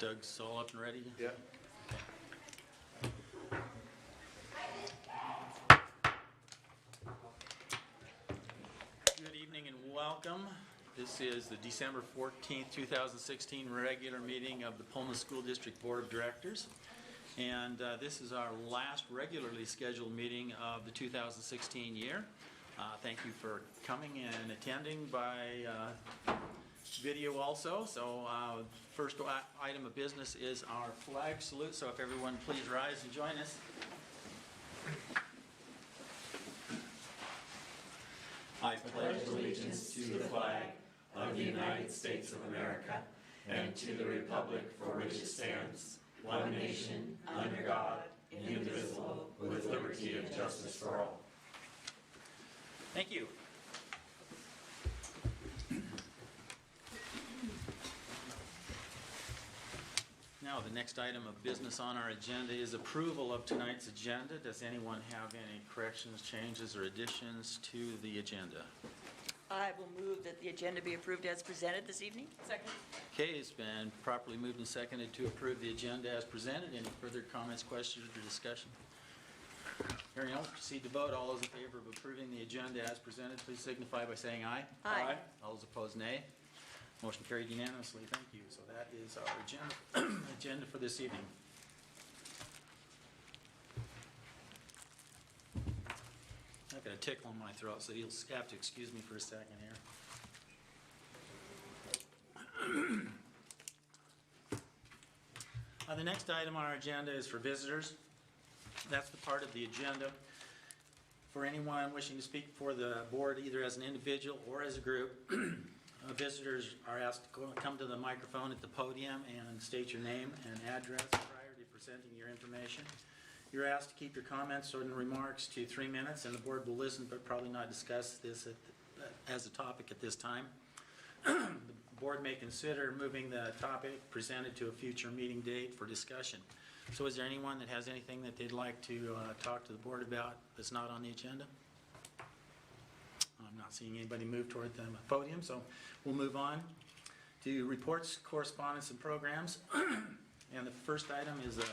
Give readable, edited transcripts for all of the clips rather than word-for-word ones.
Doug's all up and ready? Yeah. Good evening and welcome. This is the December 14th, 2016 regular meeting of the Pullman School District Board of Directors. And this is our last regularly scheduled meeting of the 2016 year. Thank you for coming and attending by video also. So first item of business is our flag salute. So if everyone please rise and join us. I pledge allegiance to the flag of the United States of America and to the republic for which it stands, one nation, under God, indivisible, with liberty and justice for all. Thank you. Now, the next item of business on our agenda is approval of tonight's agenda. Does anyone have any corrections, changes, or additions to the agenda? I will move that the agenda be approved as presented this evening. Second. Okay, it's been properly moved and seconded to approve the agenda as presented. Any further comments, questions, or discussion? Hearing none, proceed to vote. All those in favor of approving the agenda as presented, please signify by saying aye. Aye. All those opposed, nay. Motion carried unanimously. Thank you. So that is our agenda for this evening. I've got a tickle in my throat, so you'll have to excuse me for a second here. The next item on our agenda is for visitors. That's the part of the agenda for anyone wishing to speak before the board, either as an individual or as a group. Visitors are asked to come to the microphone at the podium and state your name and address prior to presenting your information. You're asked to keep your comments and remarks to 3 minutes, and the board will listen but probably not discuss this as a topic at this time. The board may consider moving the topic presented to a future meeting date for discussion. So is there anyone that has anything that they'd like to talk to the board about that's not on the agenda? I'm not seeing anybody move toward the podium, so we'll move on to reports, correspondence, and programs. And the first item is a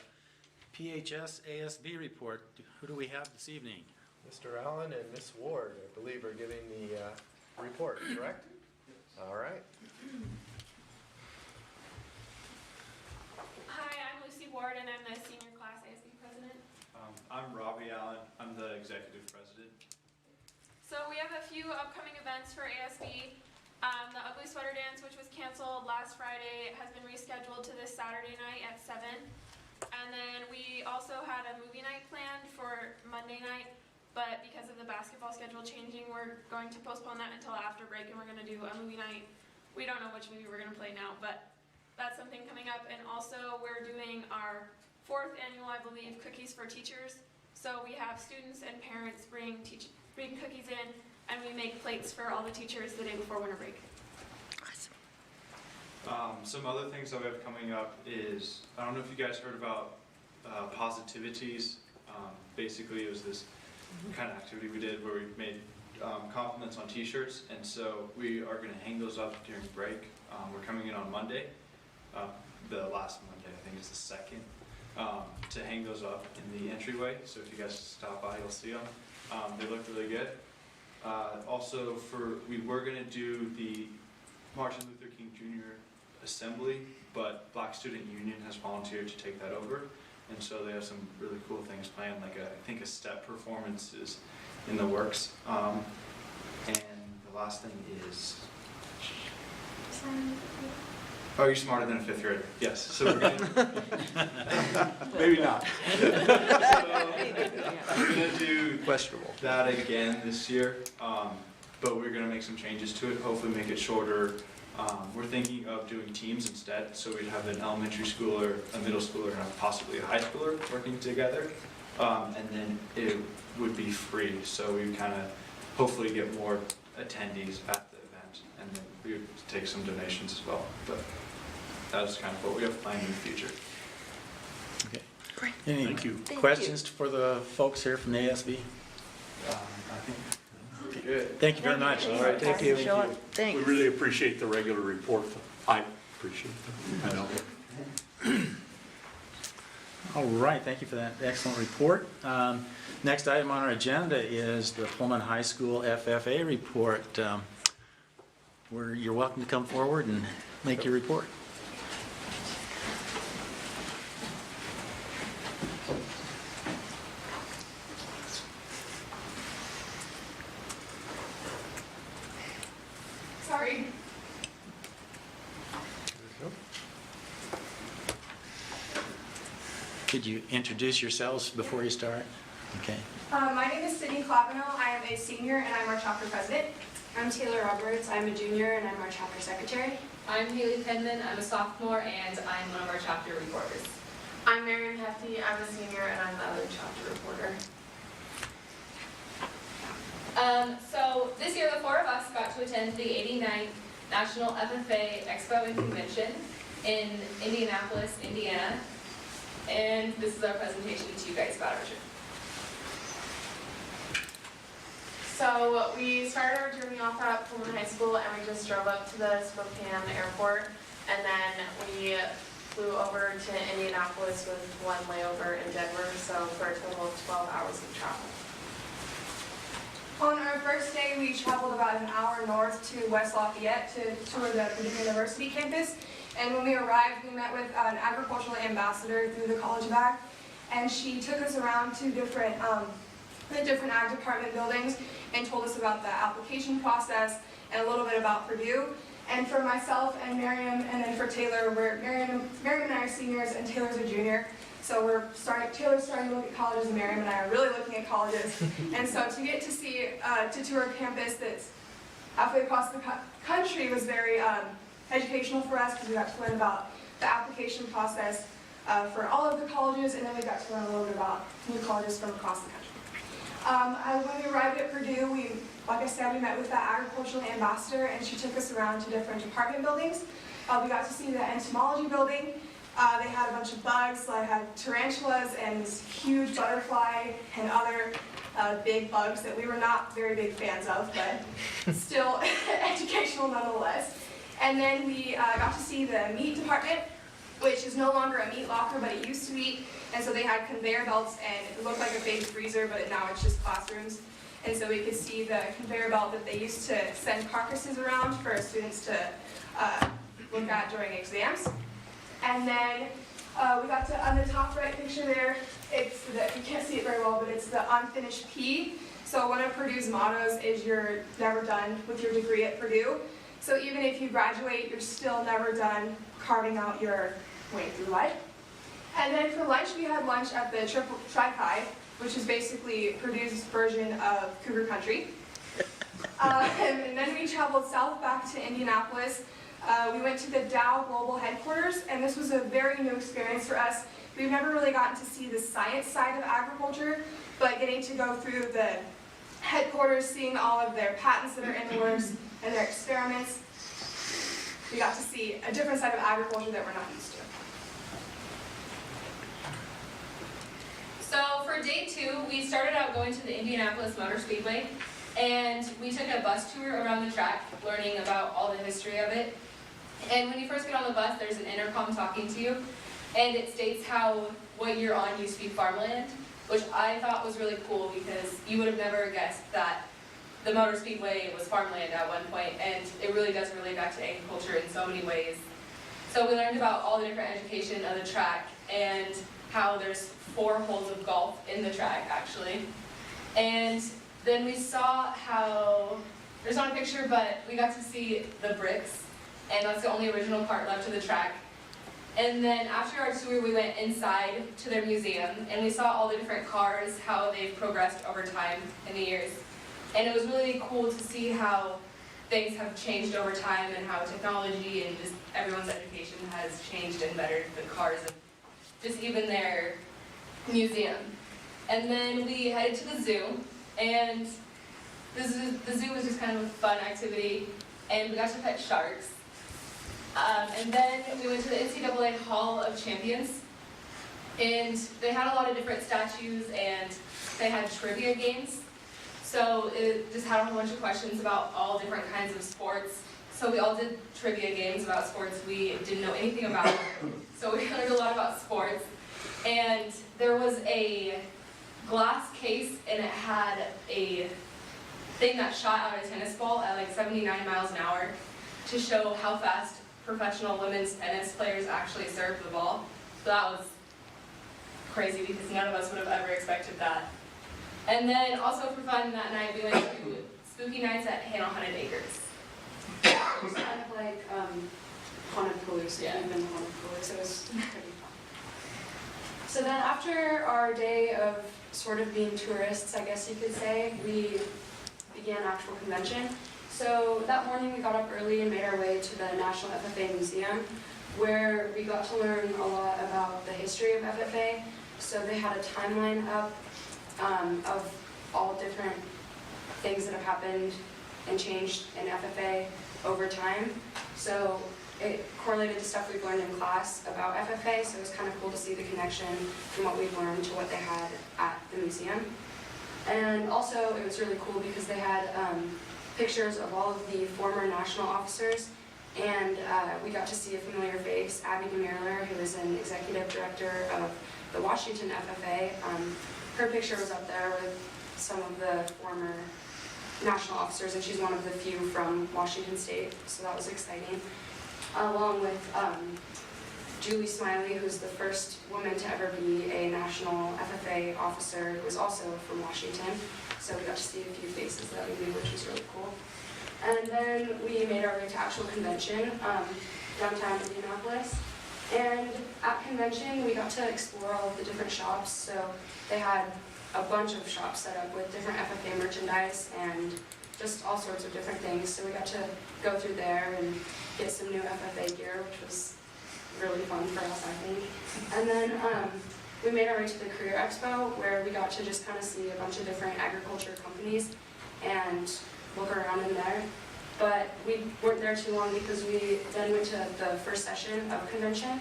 PHS ASB report. Who do we have this evening? Mr. Allen and Miss Ward, I believe, are giving the report, correct? All right. Hi, I'm Lucy Ward, and I'm the senior class ASB president. I'm Robbie Allen. I'm the executive president. So we have a few upcoming events for ASB. The Ugly Sweater Dance, which was canceled last Friday, has been rescheduled to this Saturday night at 7. And then we also had a movie night planned for Monday night, but because of the basketball schedule changing, we're going to postpone that until after break, and we're going to do a movie night. We don't know which movie we're going to play now, but that's something coming up. And also we're doing our 4th annual, I believe, Cookies for Teachers. So we have students and parents bring cookies in, and we make plates for all the teachers the day before winter break. Some other things that we have coming up is, I don't know if you guys heard about positivities. Basically, it was this kind of activity we did where we made compliments on t-shirts, and so we are going to hang those up during break. We're coming in on Monday, the last Monday, I think is the 2nd, to hang those up in the entryway. So if you guys stop by, you'll see them. They look really good. Also, we were going to do the Martin Luther King Jr. Assembly, but Black Student Union has volunteered to take that over, and so they have some really cool things planned, like I think a step performance is in the works. And the last thing is, oh, you're smarter than a 5th grader. Yes, so we're gonna maybe not. So we're gonna do Questionable. that again this year, but we're gonna make some changes to it. Hopefully, make it shorter. We're thinking of doing teams instead, so we'd have an elementary schooler, a middle schooler, and possibly a high schooler working together, and then it would be free. So we kind of hopefully get more attendees at the event, and then we would take some donations as well. But that's kind of what we have planned in the future. Okay. Great. Any Thank you. questions for the folks here from the ASB? I think good. Thank you very much. All right, thank you. Thanks. We really appreciate the regular report. I appreciate it. I know. All right, thank you for that excellent report. Next item on our agenda is the Pullman High School FFA report. You're welcome to come forward and make your report. Sorry. Could you introduce yourselves before you start? Okay. My name is Sydney Clavino. I am a senior and I'm our chapter president. I'm Taylor Roberts. I'm a junior and I'm our chapter secretary. I'm Haley Penman, I'm a sophomore, and I'm one of our chapter reporters. I'm Miriam Hefty. I'm a senior and I'm the other chapter reporter. So this year the four of us got to attend the 89th National FFA Expo and Convention in Indianapolis, Indiana. And this is our presentation to you guys about our trip. So we started our journey off at Pullman High School and we just drove up to the Spokane airport, and then we flew over to Indianapolis with one layover in Denver, so for a total of 12 hours of travel. On our first day, we traveled about an hour north to West Lafayette to tour the Purdue University campus. And when we arrived, we met with an agricultural ambassador through the College of Ag, and she took us around to the different ag department buildings and told us about the application process and a little bit about Purdue. And for myself and Miriam, and then for Taylor, Miriam and I are seniors and Taylor's a junior. So Taylor's starting to look at colleges and Miriam and I are really looking at colleges. And so to get to see, to tour a campus that's halfway across the country was very educational for us, because we got to learn about the application process for all of the colleges, and then we got to learn a little bit about new colleges from across the country. When we arrived at Purdue, like I said, we met with the agricultural ambassador, and she took us around to different department buildings. We got to see the entomology building. They had a bunch of bugs. They had tarantulas and this huge butterfly and other big bugs that we were not very big fans of, but still educational nonetheless. And then we got to see the meat department, which is no longer a meat locker, but it used to be. And so they had conveyor belts, and it looked like a big freezer, but now it's just classrooms. And so we could see the conveyor belt that they used to send carcasses around for students to look at during exams. And then we got to, on the top right picture there, you can't see it very well, but it's the unfinished P. So one of Purdue's mottos is you're never done with your degree at Purdue. So even if you graduate, you're still never done carving out your way through life. And then for lunch, we had lunch at the Tri-Chi, which is basically Purdue's version of Cougar Country. And then we traveled south back to Indianapolis. We went to the Dow Global Headquarters, and this was a very new experience for us. We've never really gotten to see the science side of agriculture, but getting to go through the headquarters, seeing all of their patents that are in the works and their experiments, we got to see a different side of agriculture that we're not used to. So for day 2, we started out going to the Indianapolis Motor Speedway, and we took a bus tour around the track, learning about all the history of it. And when you first get on the bus, there's an intercom talking to you, and it states how what you're on used to be farmland, which I thought was really cool, because you would have never guessed that the Motor Speedway was farmland at one point, and it really does relate back to agriculture in so many ways. So we learned about all the different education of the track, and how there's 4 holes of golf in the track, actually. And then we saw how, there's not a picture, but we got to see the bricks, and that's the only original part left of the track. And then after our tour, we went inside to their museum, and we saw all the different cars, how they've progressed over time in the years. And it was really cool to see how things have changed over time, and how technology and just everyone's education has changed and bettered the cars and just even their museum. And then we headed to the zoo, and the zoo was just kind of a fun activity, and we got to pet sharks. And then we went to the NCAA Hall of Champions, and they had a lot of different statues, and they had trivia games. So it just had a whole bunch of questions about all different kinds of sports. So we all did trivia games about sports we didn't know anything about. So we learned a lot about sports. and there was a glass case, and it had a thing that shot out a tennis ball at like 79 miles an hour to show how fast professional women's tennis players actually serve the ball. So that was crazy because none of us would have ever expected that. And then also for fun that night, we went to Spooky Nights at Hannah Haunted Acres. It was kind of like haunted coolers, Yeah. even haunted coolers. It was pretty fun. So then after our day of sort of being tourists, I guess you could say, we began actual convention. So that morning we got up early and made our way to the National FFA Museum, where we got to learn a lot about the history of FFA. So they had a timeline up of all different things that have happened and changed in FFA over time. So it correlated to stuff we've learned in class about FFA, so it was kind of cool to see the connection from what we've learned to what they had at the museum. And also it was really cool because they had pictures of all of the former national officers, and we got to see a familiar face, Abby DeMerler, who is an executive director of the Washington FFA. Her picture was up there with some of the former national officers, and she's one of the few from Washington State, so that was exciting. Along with Julie Smiley, who's the first woman to ever be a national FFA officer, who was also from Washington. So we got to see a few faces that we knew, which was really cool. And then we made our way to actual convention, downtown Indianapolis. And at convention, we got to explore all of the different shops. So they had a bunch of shops set up with different FFA merchandise and just all sorts of different things. So we got to go through there and get some new FFA gear, which was really fun for us, I think. And then we made our way to the Career Expo, where we got to just kind of see a bunch of different agriculture companies and look around in there. But we weren't there too long because we then went to the first session of convention.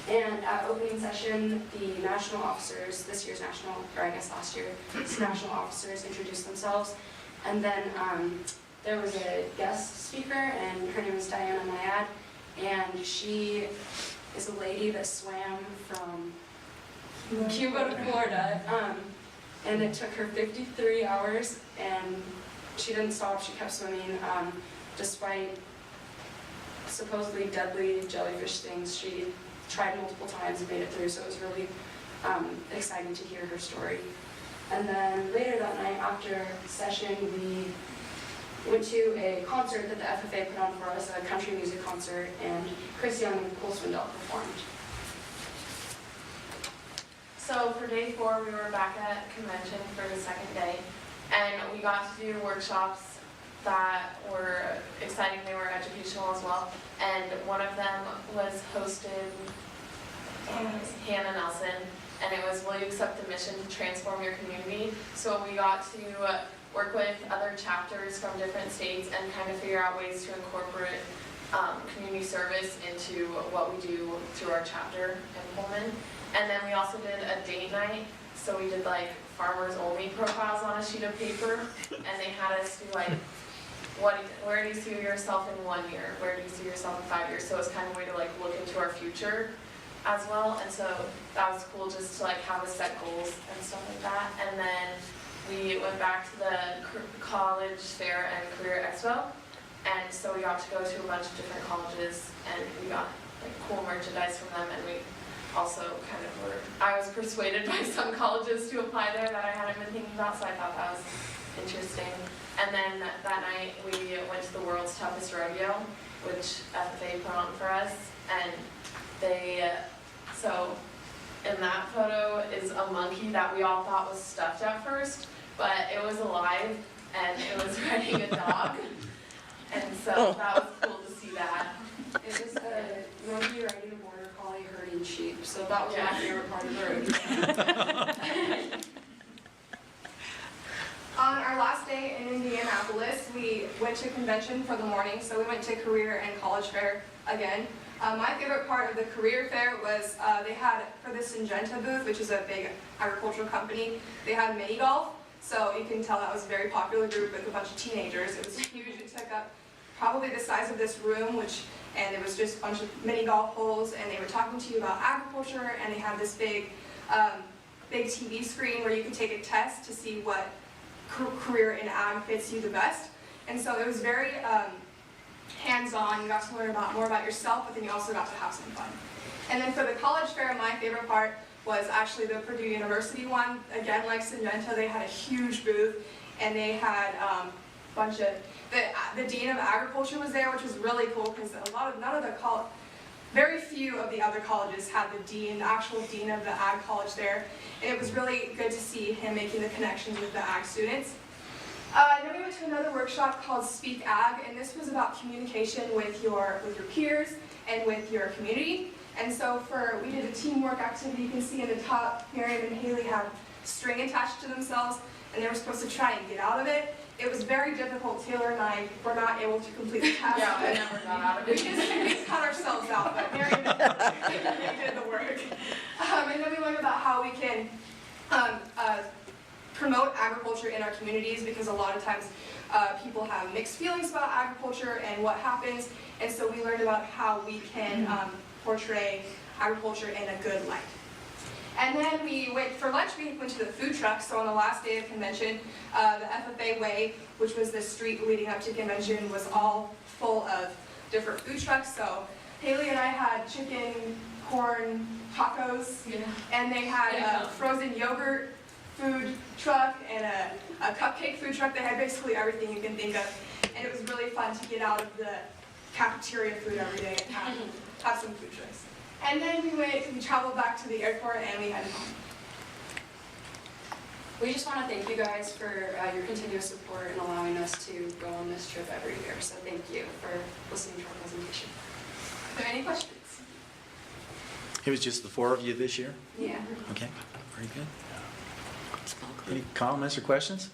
And at opening session, the national officers, this year's national, or I guess last year's national officers introduced themselves. And then there was a guest speaker, and her name is Diana Nyad. And she is a lady that swam from Cuba to Florida. And it took her 53 hours, and she didn't stop, she kept swimming, despite supposedly deadly jellyfish stings. She tried multiple times and made it through, so it was really exciting to hear her story. And then later that night, after session, we went to a concert that the FFA put on for us, a country music concert, and Chris Young and Cole Swindell performed. So for day 4, we were back at convention for the second day, and we got to do workshops that were exciting. They were educational as well, and one of them was hosted Hannah Nelson, and it was, will you accept the mission to transform your community? So we got to work with other chapters from different states and kind of figure out ways to incorporate community service into what we do through our chapter in Pullman. And then we also did a date night, so we did like farmers only profiles on a sheet of paper, and they had us do like, where do you see yourself in 1 year? Where do you see yourself in 5 years? So it's kind of a way to like look into our future as well, and so that was cool just to like have us set goals and stuff like that. And then we went back to the college fair and career expo, and so we got to go to a bunch of different colleges, and we got like cool merchandise from them, and we also kind of were, I was persuaded by some colleges to apply there that I hadn't been thinking about, so I thought that was interesting. And then that night we went to the world's toughest rodeo, which FFA put on for us, and they, so in that photo is a monkey that we all thought was stuffed at first, but it was alive and it was riding a dog, and so that was cool to see that. It was a monkey riding a border collie herding sheep, so that was my favorite part of the rodeo. On our last day in Indianapolis, we went to convention for the morning, so we went to career and college fair again. My favorite part of the career fair was they had, for the Syngenta booth, which is a big agricultural company, they had mini golf, so you can tell that was a very popular group with a bunch of teenagers. It was huge. It took up probably the size of this room, and it was just a bunch of mini golf holes, and they were talking to you about agriculture, and they had this big big TV screen where you could take a test to see what career in ag fits you the best. And so it was very hands-on. You got to learn more about yourself, but then you also got to have some fun. And then for the college fair, my favorite part was actually the Purdue University one. Again, like Syngenta, they had a huge booth, and they had a bunch of, the Dean of Agriculture was there, which was really cool, because very few of the other colleges had the actual dean of the ag college there, and it was really good to see him making the connections with the ag students. Then we went to another workshop called Speak Ag, and this was about communication with your peers and with your community. And so we did a teamwork activity. You can see in the top, Miriam and Haley have string attached to themselves, and they were supposed to try and get out of it. It was very difficult. Taylor and I were not able to complete the task. Yeah, I never got out of it. We cut ourselves out, but Miriam and Haley did the work. And then we learned about how we can promote agriculture in our communities, because a lot of times people have mixed feelings about agriculture and what happens, and so we learned about how we can portray agriculture in a good light. And then for lunch, we went to the food truck. So on the last day of convention, the FFA Way, which was the street leading up to convention, was all full of different food trucks. So Haley and I had chicken, corn, tacos, and they had a frozen yogurt food truck and a cupcake food truck. They had basically everything you can think of. And it was really fun to get out of the cafeteria food every day and have some food trucks. And then we traveled back to the airport and we headed home. We just want to thank you guys for your continuous support and allowing us to go on this trip every year. So thank you for listening to our presentation. Are there any questions? It was just the 4 of you this year? Yeah. Okay, very good. Any comments or questions?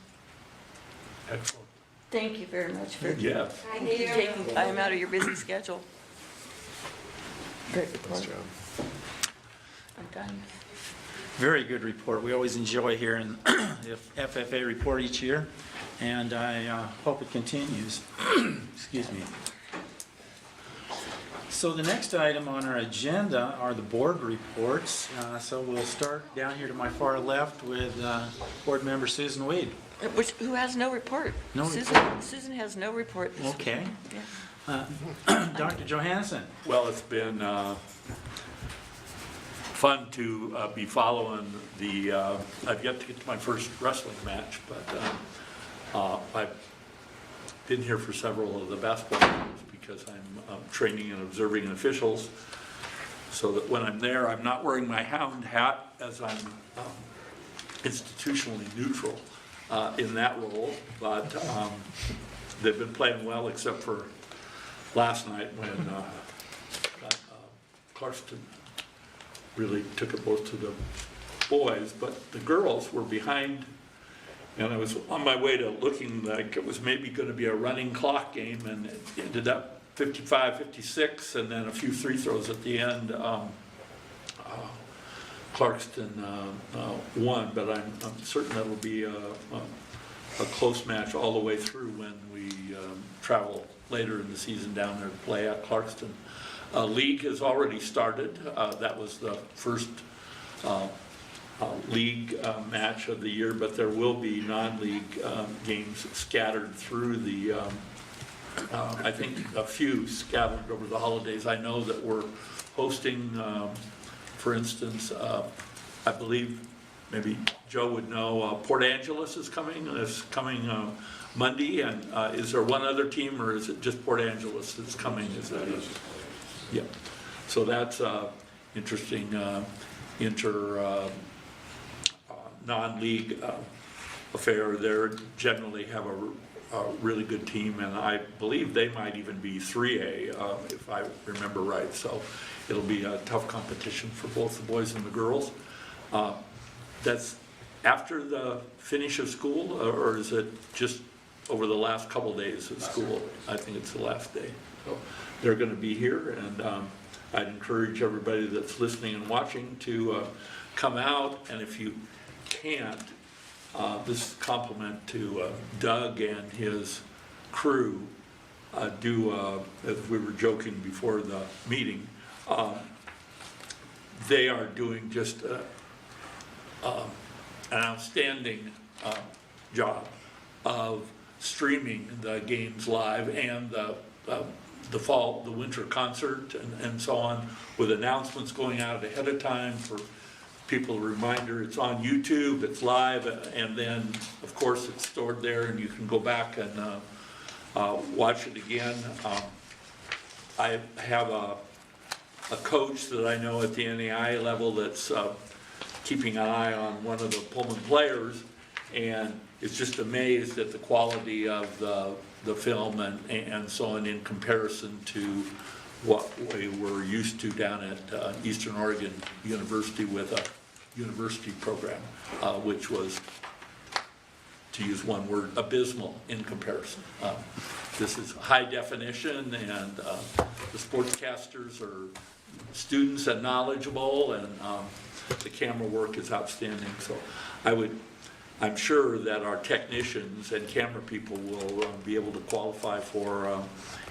Excellent. Thank you very much for Thank you. taking time out of your busy schedule. Great report. I'm done. Very good report. We always enjoy hearing the FFA report each year, and I hope it continues. Excuse me. So the next item on our agenda are the board reports. So we'll start down here to my far left with Board Member Susan Weed. Who has no report? No Susan, report. Susan has no report. This Okay. Yeah. Dr. Johansson. Well, it's been fun to be following the, I've yet to get to my first wrestling match, but I've been here for several of the basketball games because I'm training and observing officials, so that when I'm there, I'm not wearing my hound hat, as I'm institutionally neutral in that role, but they've been playing well, except for last night when Clarkston really took it both to the boys, but the girls were behind, and I was on my way to looking like it was maybe going to be a running clock game, and it ended up 55-56, and then a few free throws at the end. Clarkston won, but I'm certain that'll be a close match all the way through when we travel later in the season down there to play at Clarkston. League has already started. That was the first league match of the year, but there will be non-league games scattered through the, I think a few scattered over the holidays. I know that we're hosting, for instance, I believe maybe Joe would know, Port Angeles is coming Monday, and is there one other team, or is it just Port Angeles that's coming? Is that it? Yeah. So that's interesting non-league affair. They generally have a really good team, and I believe they might even be 3A if I remember right. So it'll be a tough competition for both the boys and the girls. That's after the finish of school, or is it just over the last couple days of school? I think it's the last day. So they're going to be here, and I'd encourage everybody that's listening and watching to come out, and if you can't, this is a compliment to Doug and his crew, as we were joking before the meeting, they are doing just an outstanding job of streaming the games live and the winter concert and so on, with announcements going out ahead of time for people. A reminder, it's on YouTube, it's live, and then, of course, it's stored there and you can go back and watch it again. I have a coach that I know at the NAI level that's keeping an eye on one of the Pullman players, and is just amazed at the quality of the film and so on in comparison to what we were used to down at Eastern Oregon University with a university program, which was, to use one word, abysmal in comparison. This is high definition, and the sportscasters are students and knowledgeable, and the camera work is outstanding. So I'm sure that our technicians and camera people will be able to qualify for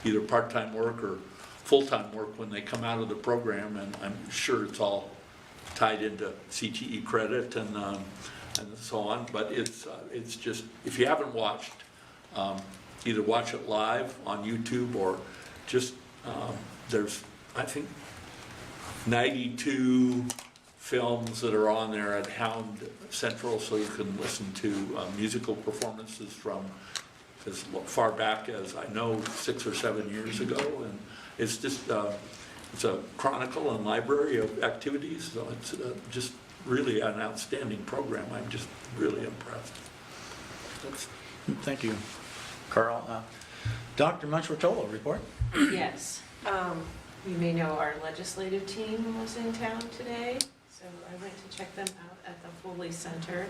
either part-time work or full-time work when they come out of the program, and I'm sure it's all tied into CTE credit and so on. But it's just, if you haven't watched, either watch it live on YouTube or just, there's, I think, 92 films that are on there at Hound Central, so you can listen to musical performances from as far back as I know 6 or 7 years ago, and it's just it's a chronicle and library of activities. So it's just really an outstanding program. I'm just really impressed. Thank you, Carl. Dr. Munch-Rotolo, report. Yes. You may know our legislative team was in town today, so I went to check them out at the Foley Center.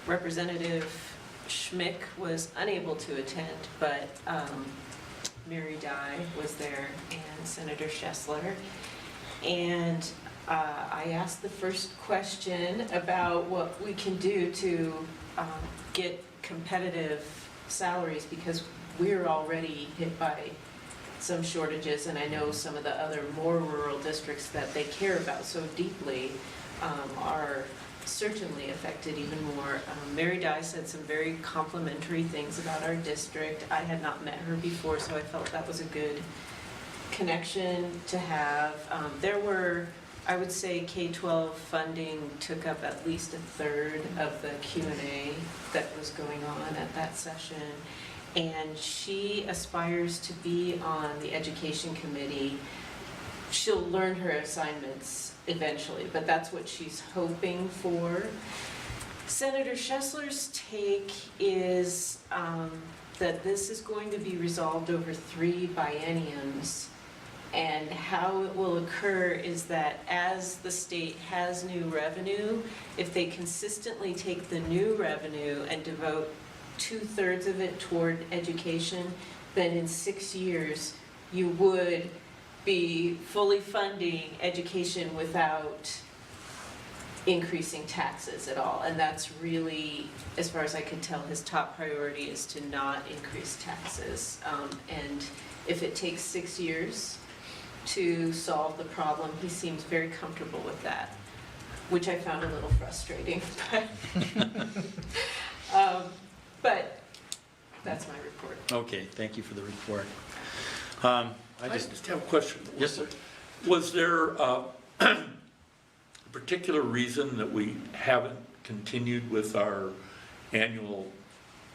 Representative Schmick was unable to attend, but Mary Dye was there and Senator Schessler. And I asked the first question about what we can do to get competitive salaries, because we're already hit by some shortages, and I know some of the other more rural districts that they care about so deeply are certainly affected even more. Mary Dye said some very complimentary things about our district. I had not met her before, so I felt that was a good connection to have. There were, I would say, K-12 funding took up at least a third of the Q&A that was going on at that session. And she aspires to be on the education committee. She'll learn her assignments eventually, but that's what she's hoping for. Senator Schessler's take is that this is going to be resolved over 3 bienniums. And how it will occur is that as the state has new revenue, if they consistently take the new revenue and devote 2/3 of it toward education, then in 6 years, you would be fully funding education without increasing taxes at all. And that's really, as far as I can tell, his top priority is to not increase taxes. And if it takes 6 years to solve the problem, he seems very comfortable with that, which I found a little frustrating. But that's my report. Okay, thank you for the report. I just have a question. Yes, sir. Was there a particular reason that we haven't continued with our annual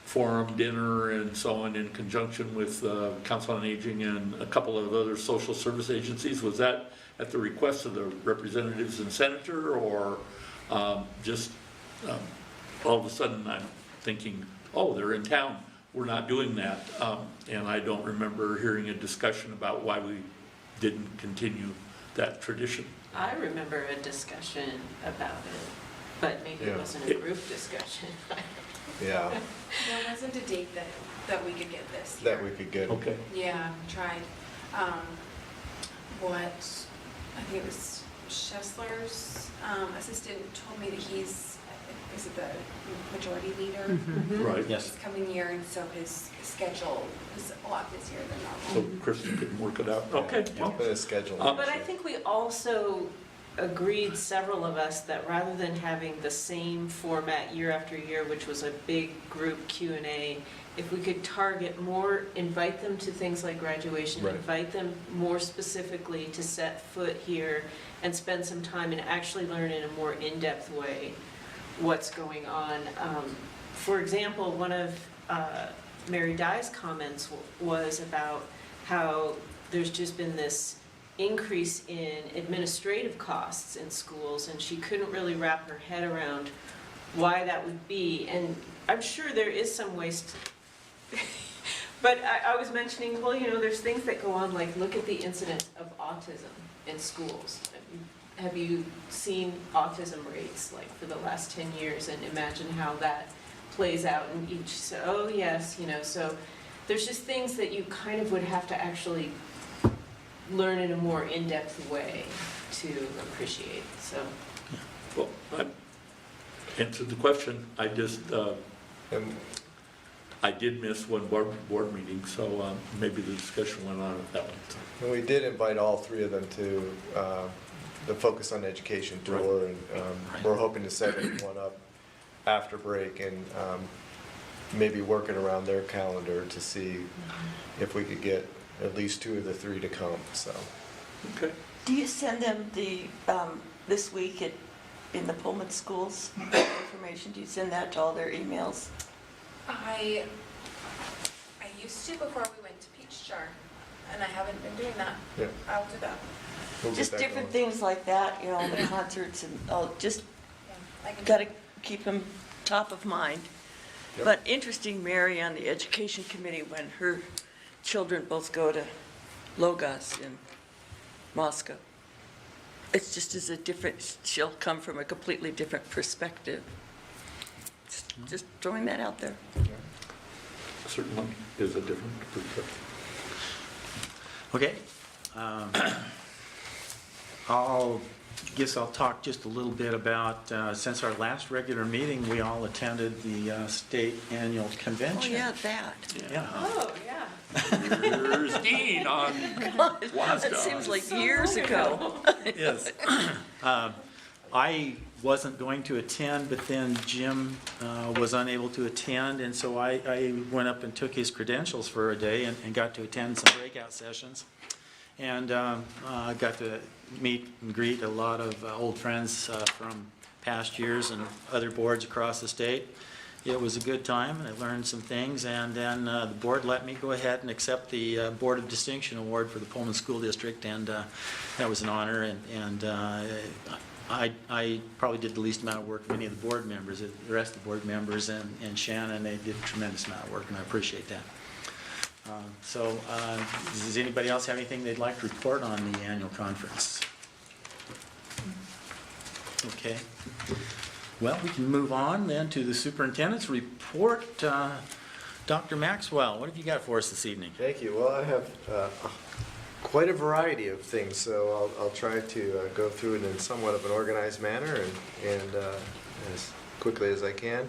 forum dinner and so on in conjunction with Council on Aging and a couple of other social service agencies? Was that at the request of the representatives and senator, or just all of a sudden I'm thinking, oh, they're in town, we're not doing that. And I don't remember hearing a discussion about why we didn't continue that tradition. I remember a discussion about it, but maybe it wasn't a group discussion. Yeah, There wasn't a date that we could get this year. that we could get. Okay. Yeah, tried. What, I think it was Schessler's assistant told me that he's, is it the majority leader? Right. Yes. This coming year, and so his schedule is a lot busier than So normal. Kristen can work it out. Okay. Well, Put a schedule. But I think we also agreed, several of us, that rather than having the same format year after year, which was a big group Q&A, if we could target more, invite them to things like graduation, Right. invite them more specifically to set foot here and spend some time and actually learn in a more in-depth way what's going on. For example, one of Mary Dye's comments was about how there's just been this increase in administrative costs in schools, and she couldn't really wrap her head around why that would be. And I'm sure there is some ways to, but I was mentioning, well, you know, there's things that go on, like look at the incidence of autism in schools. Have you seen autism rates like for the last 10 years, and imagine how that plays out in each, so, oh yes, you know, so there's just things that you kind of would have to actually learn in a more in-depth way to appreciate, so. Well, I answered the question. I just, I did miss one board meeting, so maybe the discussion went on at that one. And we did invite all three of them to the Focus on Education tour, Right. and we're hoping to set one up after break and maybe working around their calendar to see if we could get at least two of the three to come, so. Okay. Do you send them the, this week in the Pullman schools, information? Do you send that to all their emails? I used to before we went to Peach Jar, and I haven't been doing that. Yeah. I'll do that. We'll get Just that different going. things like that, you know, the concerts and, just Yeah, I can do got to keep them top of mind. Yep. But interesting, Mary on the education committee, when her children both go to Logos in Moscow. It's just as a different, she'll come from a completely different perspective. Just throwing that out there. Certainly is a different perspective. Okay. Guess I'll talk just a little bit about, since our last regular meeting, we all attended the state annual Oh, convention. yeah, that. Yeah. Oh, yeah. Here's Dean on WASDA. That seems like years ago. Yes. I wasn't going to attend, but then Jim was unable to attend, and so I went up and took his credentials for a day and got to attend some breakout sessions. And got to meet and greet a lot of old friends from past years and other boards across the state. It was a good time, and I learned some things, and then the board let me go ahead and accept the Board of Distinction Award for the Pullman School District, and that was an honor, and I probably did the least amount of work of any of the board members. The rest of the board members and Shannon, they did a tremendous amount of work, and I appreciate that. Does anybody else have anything they'd like to report on the annual conference? Okay. Well, we can move on then to the superintendent's report. Dr. Maxwell, what have you got for us this evening? Thank you. Well, I have quite a variety of things, so I'll try to go through it in somewhat of an organized manner and as quickly as I can.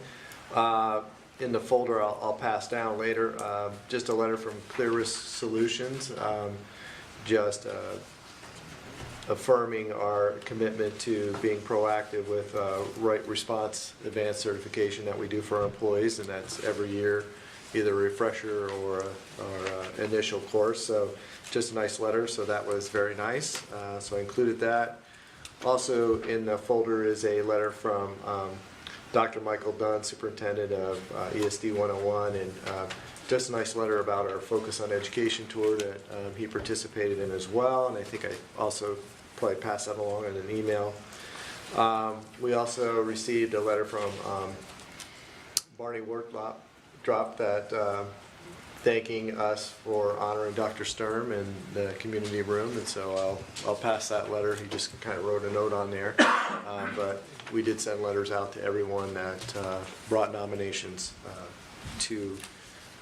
In the folder I'll pass down later, just a letter from Clear Risk Solutions, just affirming our commitment to being proactive with right response advanced certification that we do for our employees, and that's every year, either a refresher or initial course. So just a nice letter, so that was very nice. So I included that. Also in the folder is a letter from Dr. Michael Dunn, Superintendent of ESD 101, and just a nice letter about our Focus on Education tour that he participated in as well, and I think I also probably passed that along in an email. We also received a letter from Barney Workdrop that thanking us for honoring Dr. Sturm in the community room, and so I'll pass that letter. He just kind of wrote a note on there, but we did send letters out to everyone that brought nominations to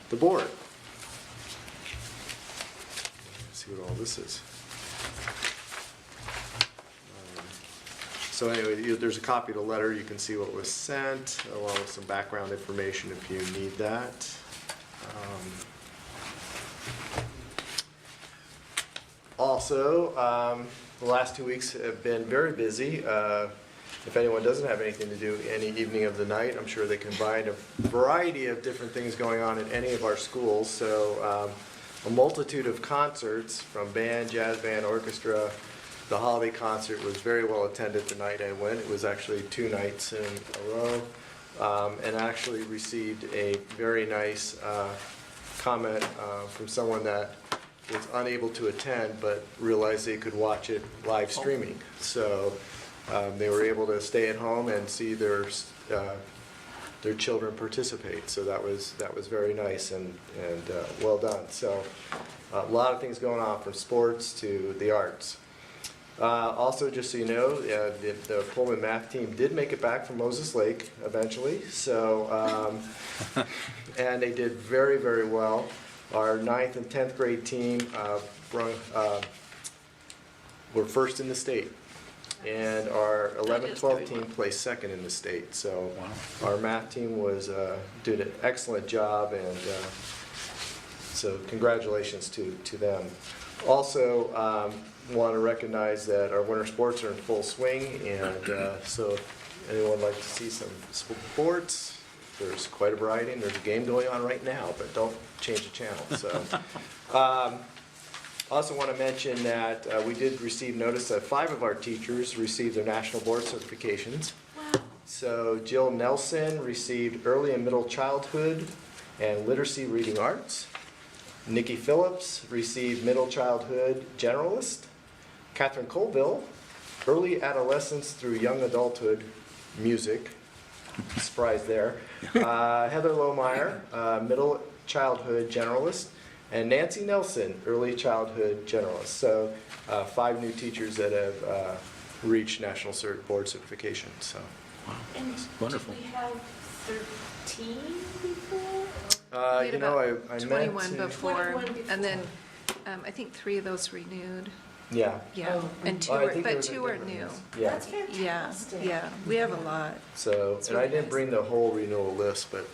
the board. Let's see what all this is. So anyway, there's a copy of the letter. You can see what was sent, along with some background information if you need that. Also, The last 2 weeks have been very busy. If anyone doesn't have anything to do any evening of the night, I'm sure they can find a variety of different things going on at any of our schools. So a multitude of concerts from band, jazz band, orchestra. The holiday concert was very well attended the night I went. It was actually 2 nights in a row, and actually received a very nice comment from someone that was unable to attend but realized they could watch it live streaming. So they were able to stay at home and see their children participate. So that was very nice and well done. So a lot of things going on, from sports to the arts. Also, just so you know, the Pullman math team did make it back from Moses Lake eventually. So and they did very, very well. Our 9th and 10th grade team were first in the state. And our 11th, 12th team placed second in the state. So our math team did an excellent job, and so congratulations to them. Also, want to recognize that our winter sports are in full swing, and so if anyone would like to see some sports, there's quite a variety, and there's a game going on right now, but don't change the channel. So. Also want to mention that we did receive notice that 5 of our teachers received their national board certifications. Wow. So Jill Nelson received early and middle childhood and literacy reading arts. Nikki Phillips received middle childhood generalist. Catherine Colville, early adolescence through young adulthood music. Surprise there. Heather Lohmeyer, middle childhood generalist. And Nancy Nelson, early childhood generalist. So 5 new teachers that have reached national board certification. So And Wonderful. did we have 13 before? I meant 21 to, before, 21 before. and then I think 3 of those renewed. yeah. Yeah, Oh, and 2 Well, I are, think there but was a 2 are different new. list. Yeah. That's Yeah, fantastic. yeah, we have a lot. So, It's and I really didn't nice. bring the whole renewal list, but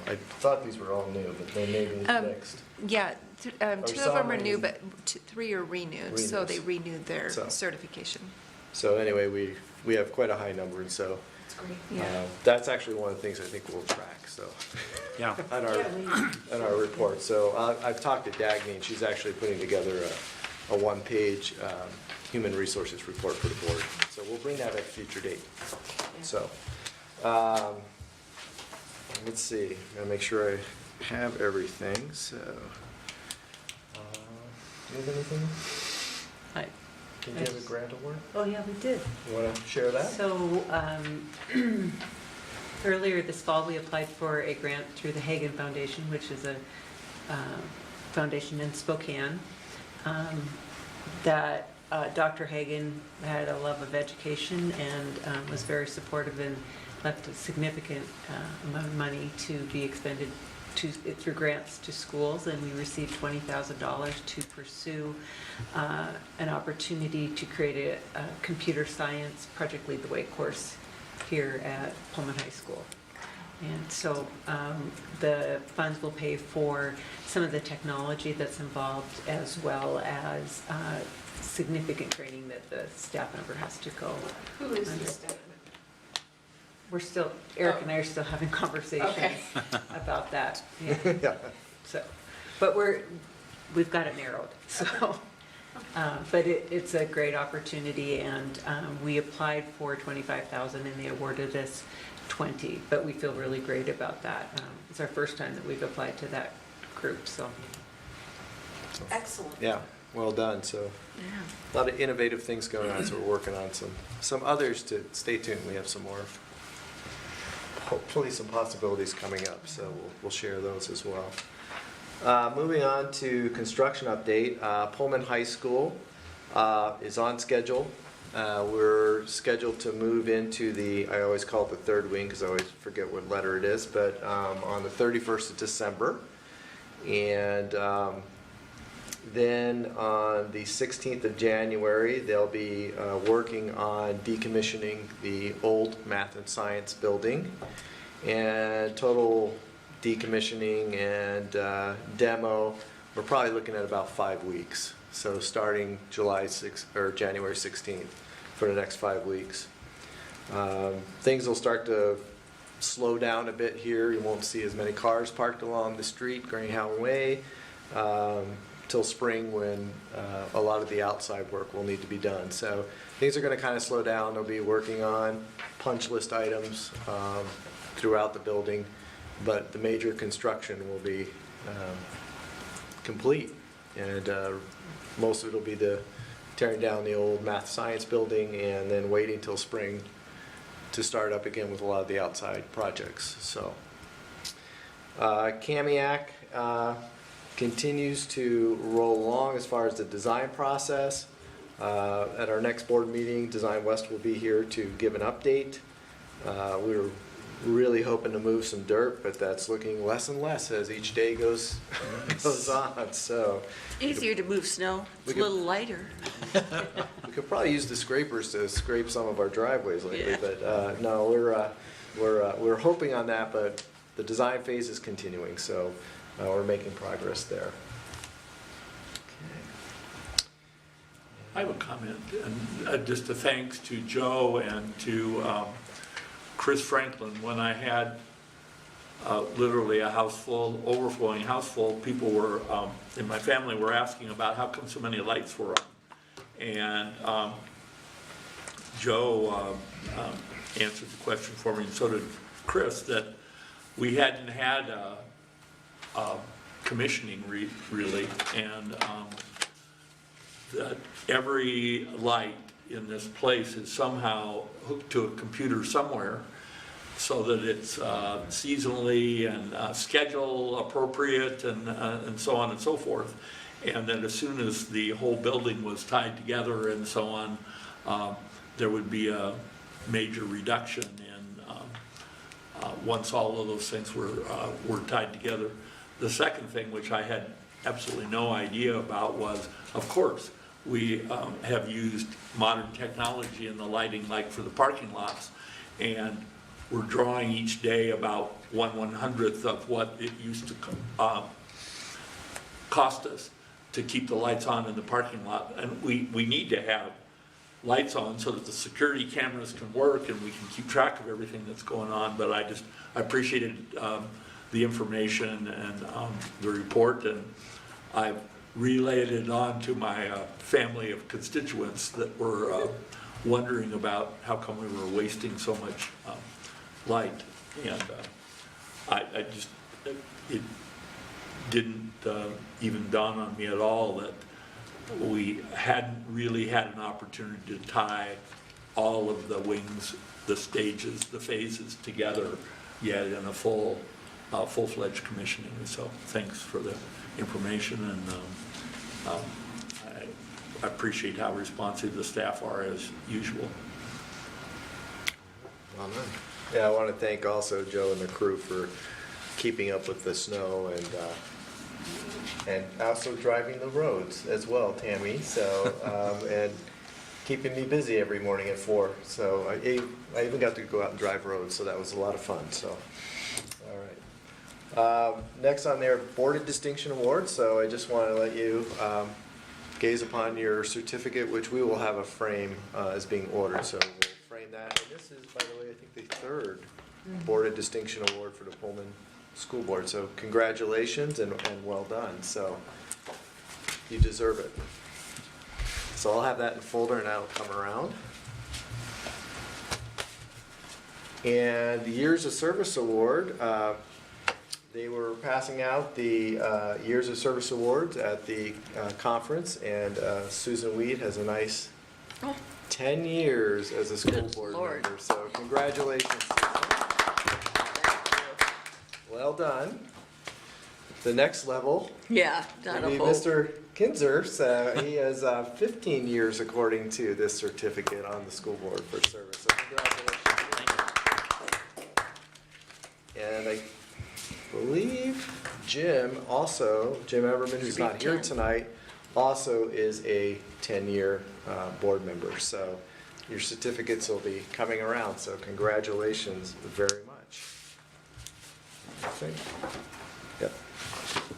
I thought these were all new, but they may be mixed. Yeah, 2 of some them are new, renewed. but 3 are renewed, so they Renews. renewed their So. certification. So anyway, we have quite a high number, and so That's great. Yeah. that's actually one of the things I think we'll track, so, Yeah. on our report. So I've talked to Dagny, and she's actually putting together a 1-page human resources report for the board. So we'll bring that at a future date. So, let's see, I'm gonna make sure I have everything, so. Do you have anything? Hi. Did you have a grant award? Oh, yeah, we did. You wanna share that? So, earlier this fall, we applied for a grant through the Hagen Foundation, which is a foundation in Spokane, that Dr. Hagen had a love of education and was very supportive and left a significant amount of money to be expended through grants to schools, and we received $20,000 to pursue an opportunity to create a computer science Project Lead the Way course here at Pullman High School. And so the funds will pay for some of the technology that's involved, as well as significant training that the staff member has to go. Who is under. the staff? We're still, Eric and I are still having conversations Okay. about that. Yeah. Yeah. So, but we've got it narrowed, so. But it's a great opportunity, and we applied for $25,000 and they awarded us $20,000, but we feel really great about that. It's our first time that we've applied to that group, so. Excellent. Yeah, well done, so. A lot of innovative things going on, so we're working on some others to stay tuned. We have some more, hopefully some possibilities coming up, so we'll share those as well. Moving on to construction update, Pullman High School is on schedule. We're scheduled to move into I always call it the third wing because I always forget what letter it is, but on the 31st of December. And then on the 16th of January, they'll be working on decommissioning the old math and science building. And total decommissioning and demo, we're probably looking at about 5 weeks. so starting July 6th, or January 16th for the next 5 weeks. Things will start to slow down a bit here. You won't see as many cars parked along the street, Greyhound Way, till spring when a lot of the outside work will need to be done. So things are going to kind of slow down. They'll be working on punch list items throughout the building, but the major construction will be complete. And most of it will be the tearing down the old math science building and then waiting till spring to start up again with a lot of the outside projects. So Kamiak continues to roll along as far as the design process. At our next board meeting, Design West will be here to give an update. We were really hoping to move some dirt, but that's looking less and less as each day goes on. So Easier to move snow, it's a could- little lighter. we could probably use the scrapers to scrape some of our driveways lately, Yeah. but no, we're hoping on that. But the design phase is continuing, so we're making progress there. I have a comment, and just a thanks to Joe and to Chris Franklin. When I had literally a house full, overflowing house full, people were, in my family were asking about how come so many lights were on. And Joe answered the question for me, and so did Chris, that we hadn't had commissioning really, and that every light in this place is somehow hooked to a computer somewhere, so that it's seasonally and schedule appropriate and so on and so forth. And then as soon as the whole building was tied together and so on, there would be a major reduction in once all of those things were tied together. The second thing, which I had absolutely no idea about, was, of course, we have used modern technology in the lighting, like for the parking lots, and we're drawing each day about 1/100th of what it used to cost us to keep the lights on in the parking lot. And we need to have lights on so that the security cameras can work and we can keep track of everything that's going on. But I appreciated the information and the report, and I've relayed it on to my family of constituents that were wondering about how come we were wasting so much light. And I just, it didn't even dawn on me at all that we hadn't really had an opportunity to tie all of the wings, the stages, the phases together yet in a full-fledged commissioning. So thanks for the information, and I appreciate how responsive the staff are as usual. Well done. Yeah, I want to thank also Joe and the crew for keeping up with the snow and also driving the roads as well, Tammy. So and keeping me busy every morning at 4. So I even got to go out and drive roads, so that was a lot of fun. So all right. Next on there, Board of Distinction Awards. So I just want to let you gaze upon your certificate, which we will have a frame as being ordered. So we'll frame that. And this is, by the way, I think the 3rd Board of Distinction Award for the Pullman School Board. So congratulations and well done. So you deserve it. So I'll have that in folder and that'll come around. And the Years of Service Award, they were passing out the Years of Service Awards at the conference, and Susan Weed has a nice 10 years as a school board member. So congratulations, Susan. Well done. The next level Yeah, will that'll be hold. Mr. Kinzer. So he has 15 years according to this certificate on the school board for service. So congratulations. And I believe Jim Everman, who's not here tonight, also is a 10-year board member. So your certificates will be coming around. So congratulations very much. Okay. Yep.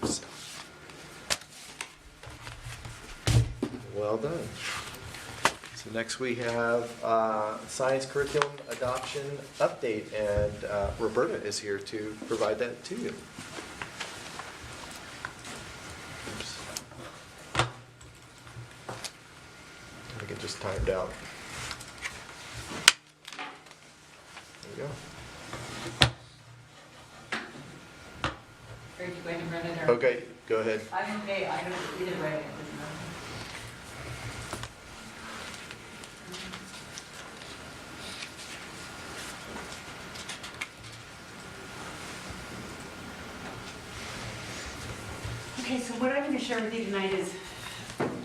So. Well done. So next we have science curriculum adoption update, and Roberta is here to provide that to you. Oops. I think it just timed out. There we go. Are you going to run it or? Okay, go ahead. I'm okay, I don't either way. It doesn't matter. Okay, so what I'm going to share with you tonight is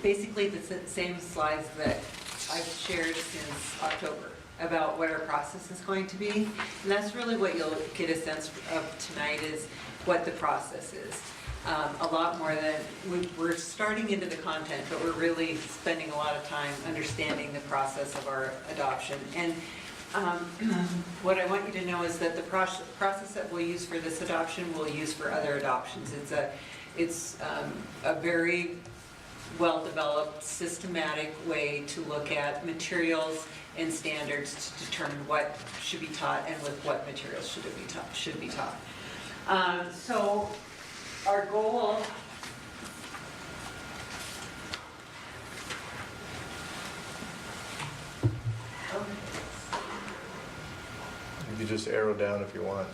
basically the same slides that I've shared since October about what our process is going to be. And that's really what you'll get a sense of tonight is what the process is. A lot more than, we're starting into the content, but we're really spending a lot of time understanding the process of our adoption. And what I want you to know is that the process that we'll use for this adoption, we'll use for other adoptions. It's a very well-developed, systematic way to look at materials and standards to determine what should be taught and with what materials should be taught. So our goal You can just arrow down if you want,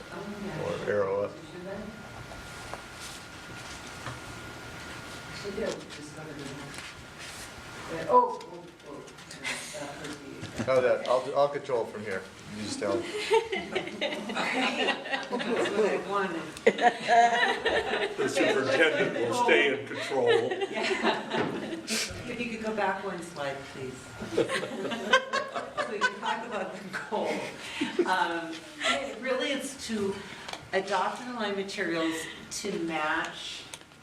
or arrow up. Oh, that, I'll control it from here. You just tell me. The superintendent will stay in control. If you could go back one slide, please. So we can talk about the goal. Really, it's to adopt and align materials to match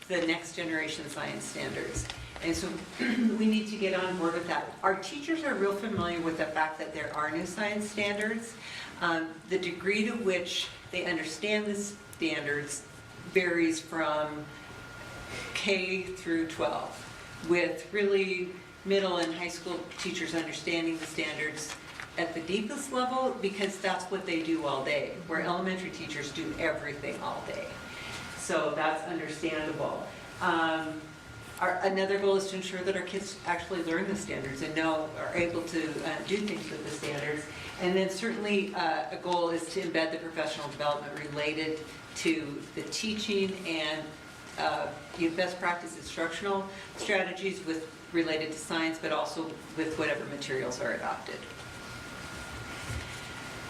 the next generation science standards. And so we need to get on board with that. Our teachers are real familiar with the fact that there are new science standards. The degree to which they understand the standards varies from K through 12, with really middle and high school teachers understanding the standards at the deepest level because that's what they do all day, where elementary teachers do everything all day. So that's understandable. Another goal is to ensure that our kids actually learn the standards and are able to do things with the standards. And then certainly a goal is to embed the professional development related to the teaching and best practice instructional strategies related to science, but also with whatever materials are adopted.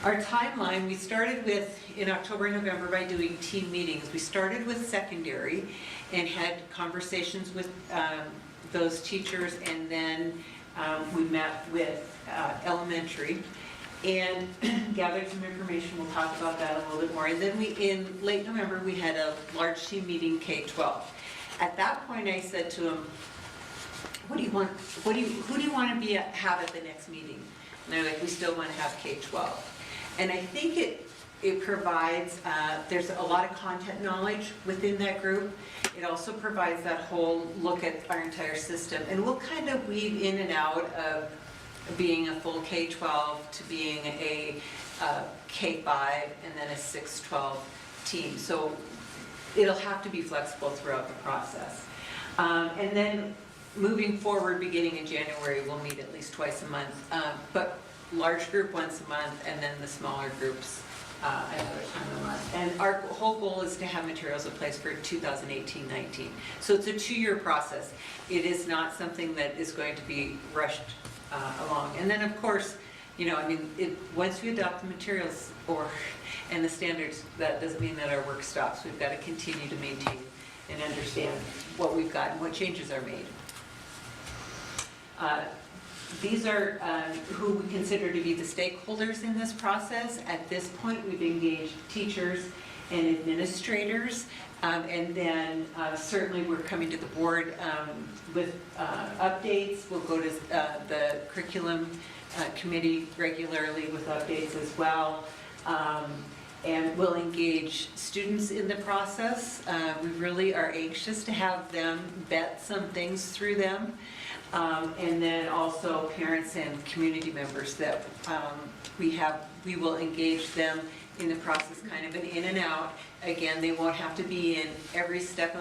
Our timeline, we started with, in October and November, by doing team meetings. We started with secondary and had conversations with those teachers, and then we met with elementary and gathered some information. We'll talk about that a little bit more. And then in late November, we had a large team meeting, K-12. At that point, I said to them, who do you want to have at the next meeting? And they're like, we still want to have K-12. And I think it provides, there's a lot of content knowledge within that group. It also provides that whole look at our entire system. And we'll kind of weave in and out of being a full K-12 to being a K-5 and then a 6-12 team. So it'll have to be flexible throughout the process. And then moving forward, beginning in January, we'll meet at least twice a month. But large group once a month, and then the smaller groups another time a month. And our whole goal is to have materials in place for 2018-19. So it's a 2-year process. It is not something that is going to be rushed along. And then, of course, once we adopt the materials and the standards, that doesn't mean that our work stops. We've got to continue to maintain and understand what we've got and what changes are made. These are who we consider to be the stakeholders in this process. At this point, we've engaged teachers and administrators, and then certainly we're coming to the board with updates. We'll go to the curriculum committee regularly with updates as well. And we'll engage students in the process. We really are anxious to have them vet some things through them. And then also parents and community members that we will engage them in the process, kind of an in and out. Again, they won't have to be in every step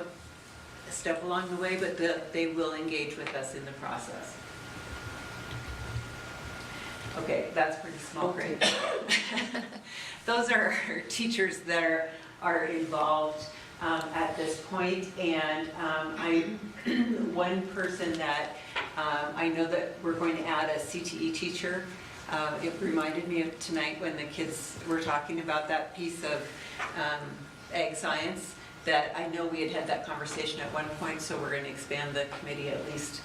along the way, but they will engage with us in the process. Okay, that's pretty small grade. Those are teachers that are involved at this point, and one person that I know that we're going to add a CTE teacher. It reminded me of tonight when the kids were talking about that piece of ag science, that I know we had that conversation at one point, so we're going to expand the committee at least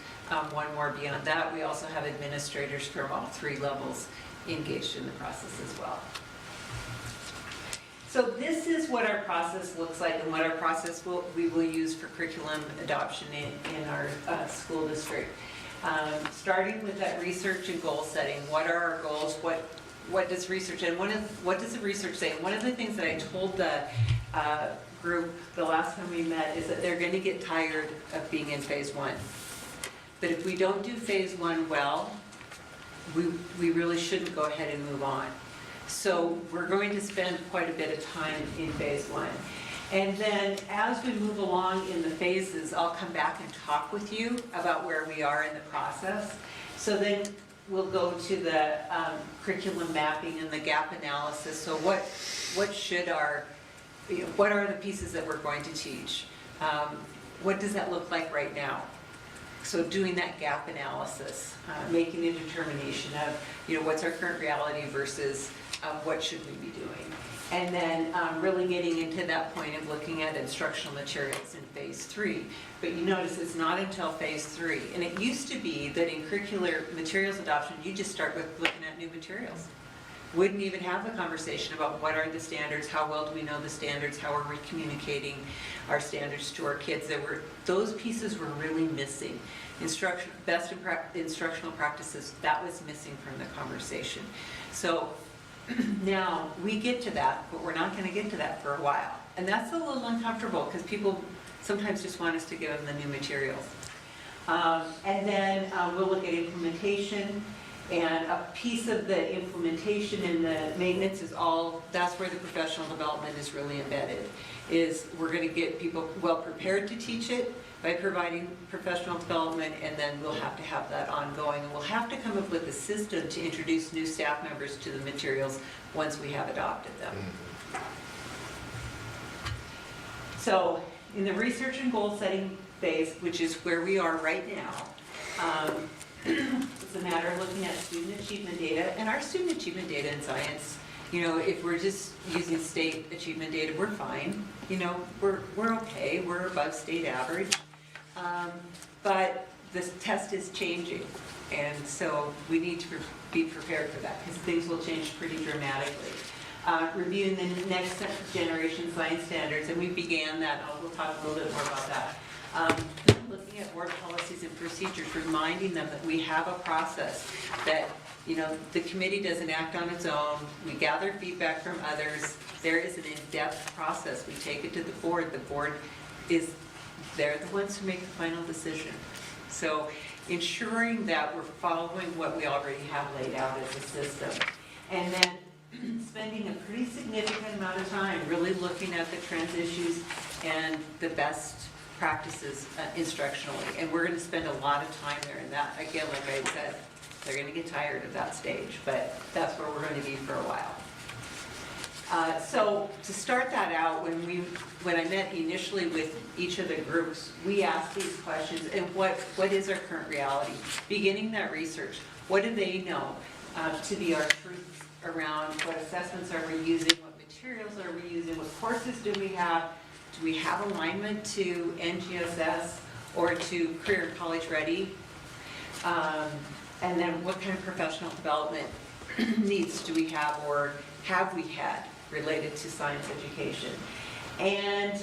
one more beyond that. We also have administrators from all 3 levels engaged in the process as well. So this is what our process looks like and what our process we will use for curriculum adoption in our school district. Starting with that research and goal setting. What are our goals? What does research, and what does the research say? And one of the things that I told the group the last time we met is that they're going to get tired of being in phase 1. But if we don't do phase 1 well, we really shouldn't go ahead and move on. So we're going to spend quite a bit of time in phase 1. And then as we move along in the phases, I'll come back and talk with you about where we are in the process. So then we'll go to the curriculum mapping and the gap analysis. So what are the pieces that we're going to teach? What does that look like right now? So doing that gap analysis, making a determination of, what's our current reality versus what should we be doing? And then really getting into that point of looking at instructional materials in phase 3. But you notice it's not until phase 3. And it used to be that in curricular materials adoption, you just start with looking at new materials. Wouldn't even have the conversation about what are the standards, how well do we know the standards, how are we communicating our standards to our kids. Those pieces were really missing. Best instructional practices, that was missing from the conversation. So now we get to that, but we're not going to get to that for a while. And that's a little uncomfortable because people sometimes just want us to give them the new materials. And then we'll look at implementation. And a piece of the implementation and the maintenance is that's where the professional development is really embedded, is we're going to get people well prepared to teach it by providing professional development, and then we'll have to have that ongoing. And we'll have to come up with a system to introduce new staff members to the materials once we have adopted them. So in the research and goal setting phase, which is where we are right now, it's a matter of looking at student achievement data, and our student achievement data in science, if we're just using state achievement data, we're fine. We're okay, we're above state average. But this test is changing, and so we need to be prepared for that, because things will change pretty dramatically. Reviewing the next generation science standards, and we began that, we'll talk a little bit more about that. Looking at board policies and procedures, reminding them that we have a process, that the committee doesn't act on its own. We gather feedback from others. There is an in-depth process. We take it to the board. The board they're the ones who make the final decision. So ensuring that we're following what we already have laid out as a system. And then spending a pretty significant amount of time really looking at the trends, issues, and the best practices instructionally. And we're going to spend a lot of time there. And that, again, like I said, they're going to get tired of that stage, but that's where we're going to be for a while. So to start that out, when I met initially with each of the groups, we asked these questions, and what is our current reality? Beginning that research, what do they know to be our truths around what assessments are we using, what materials are we using, what courses do we have? Do we have alignment to NGSS or to Career and College Ready? And then what kind of professional development needs do we have or have we had related to science education? And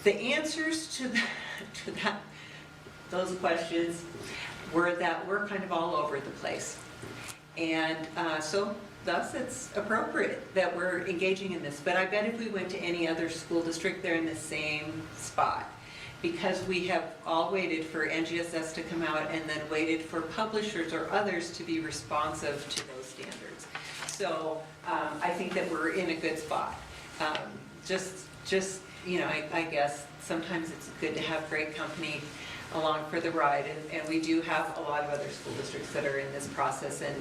the answers to those questions were that we're kind of all over the place. And so thus it's appropriate that we're engaging in this. But I bet if we went to any other school district, they're in the same spot. because we have all waited for NGSS to come out and then waited for publishers or others to be responsive to those standards. So I think that we're in a good spot. You know, I guess sometimes it's good to have great company along for the ride, and we do have a lot of other school districts that are in this process. And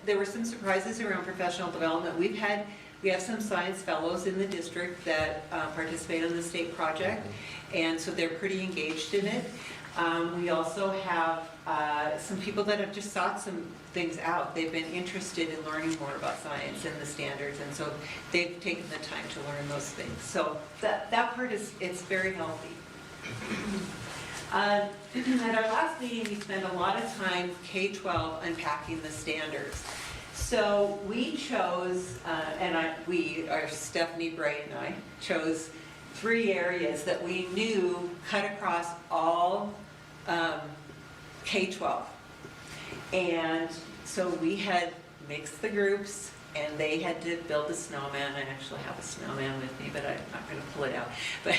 there were some surprises around professional development. We have some science fellows in the district that participate in the state project, and so they're pretty engaged in it. We also have some people that have just sought some things out. They've been interested in learning more about science and the standards, and so they've taken the time to learn those things. So that part it's very healthy. At our last meeting, we spent a lot of time K-12 unpacking the standards. So we chose, Stephanie Bray and I, chose 3 areas that we knew cut across all K-12. And so we had mixed the groups, and they had to build a snowman. I actually have a snowman with me, but I'm not going to pull it out. But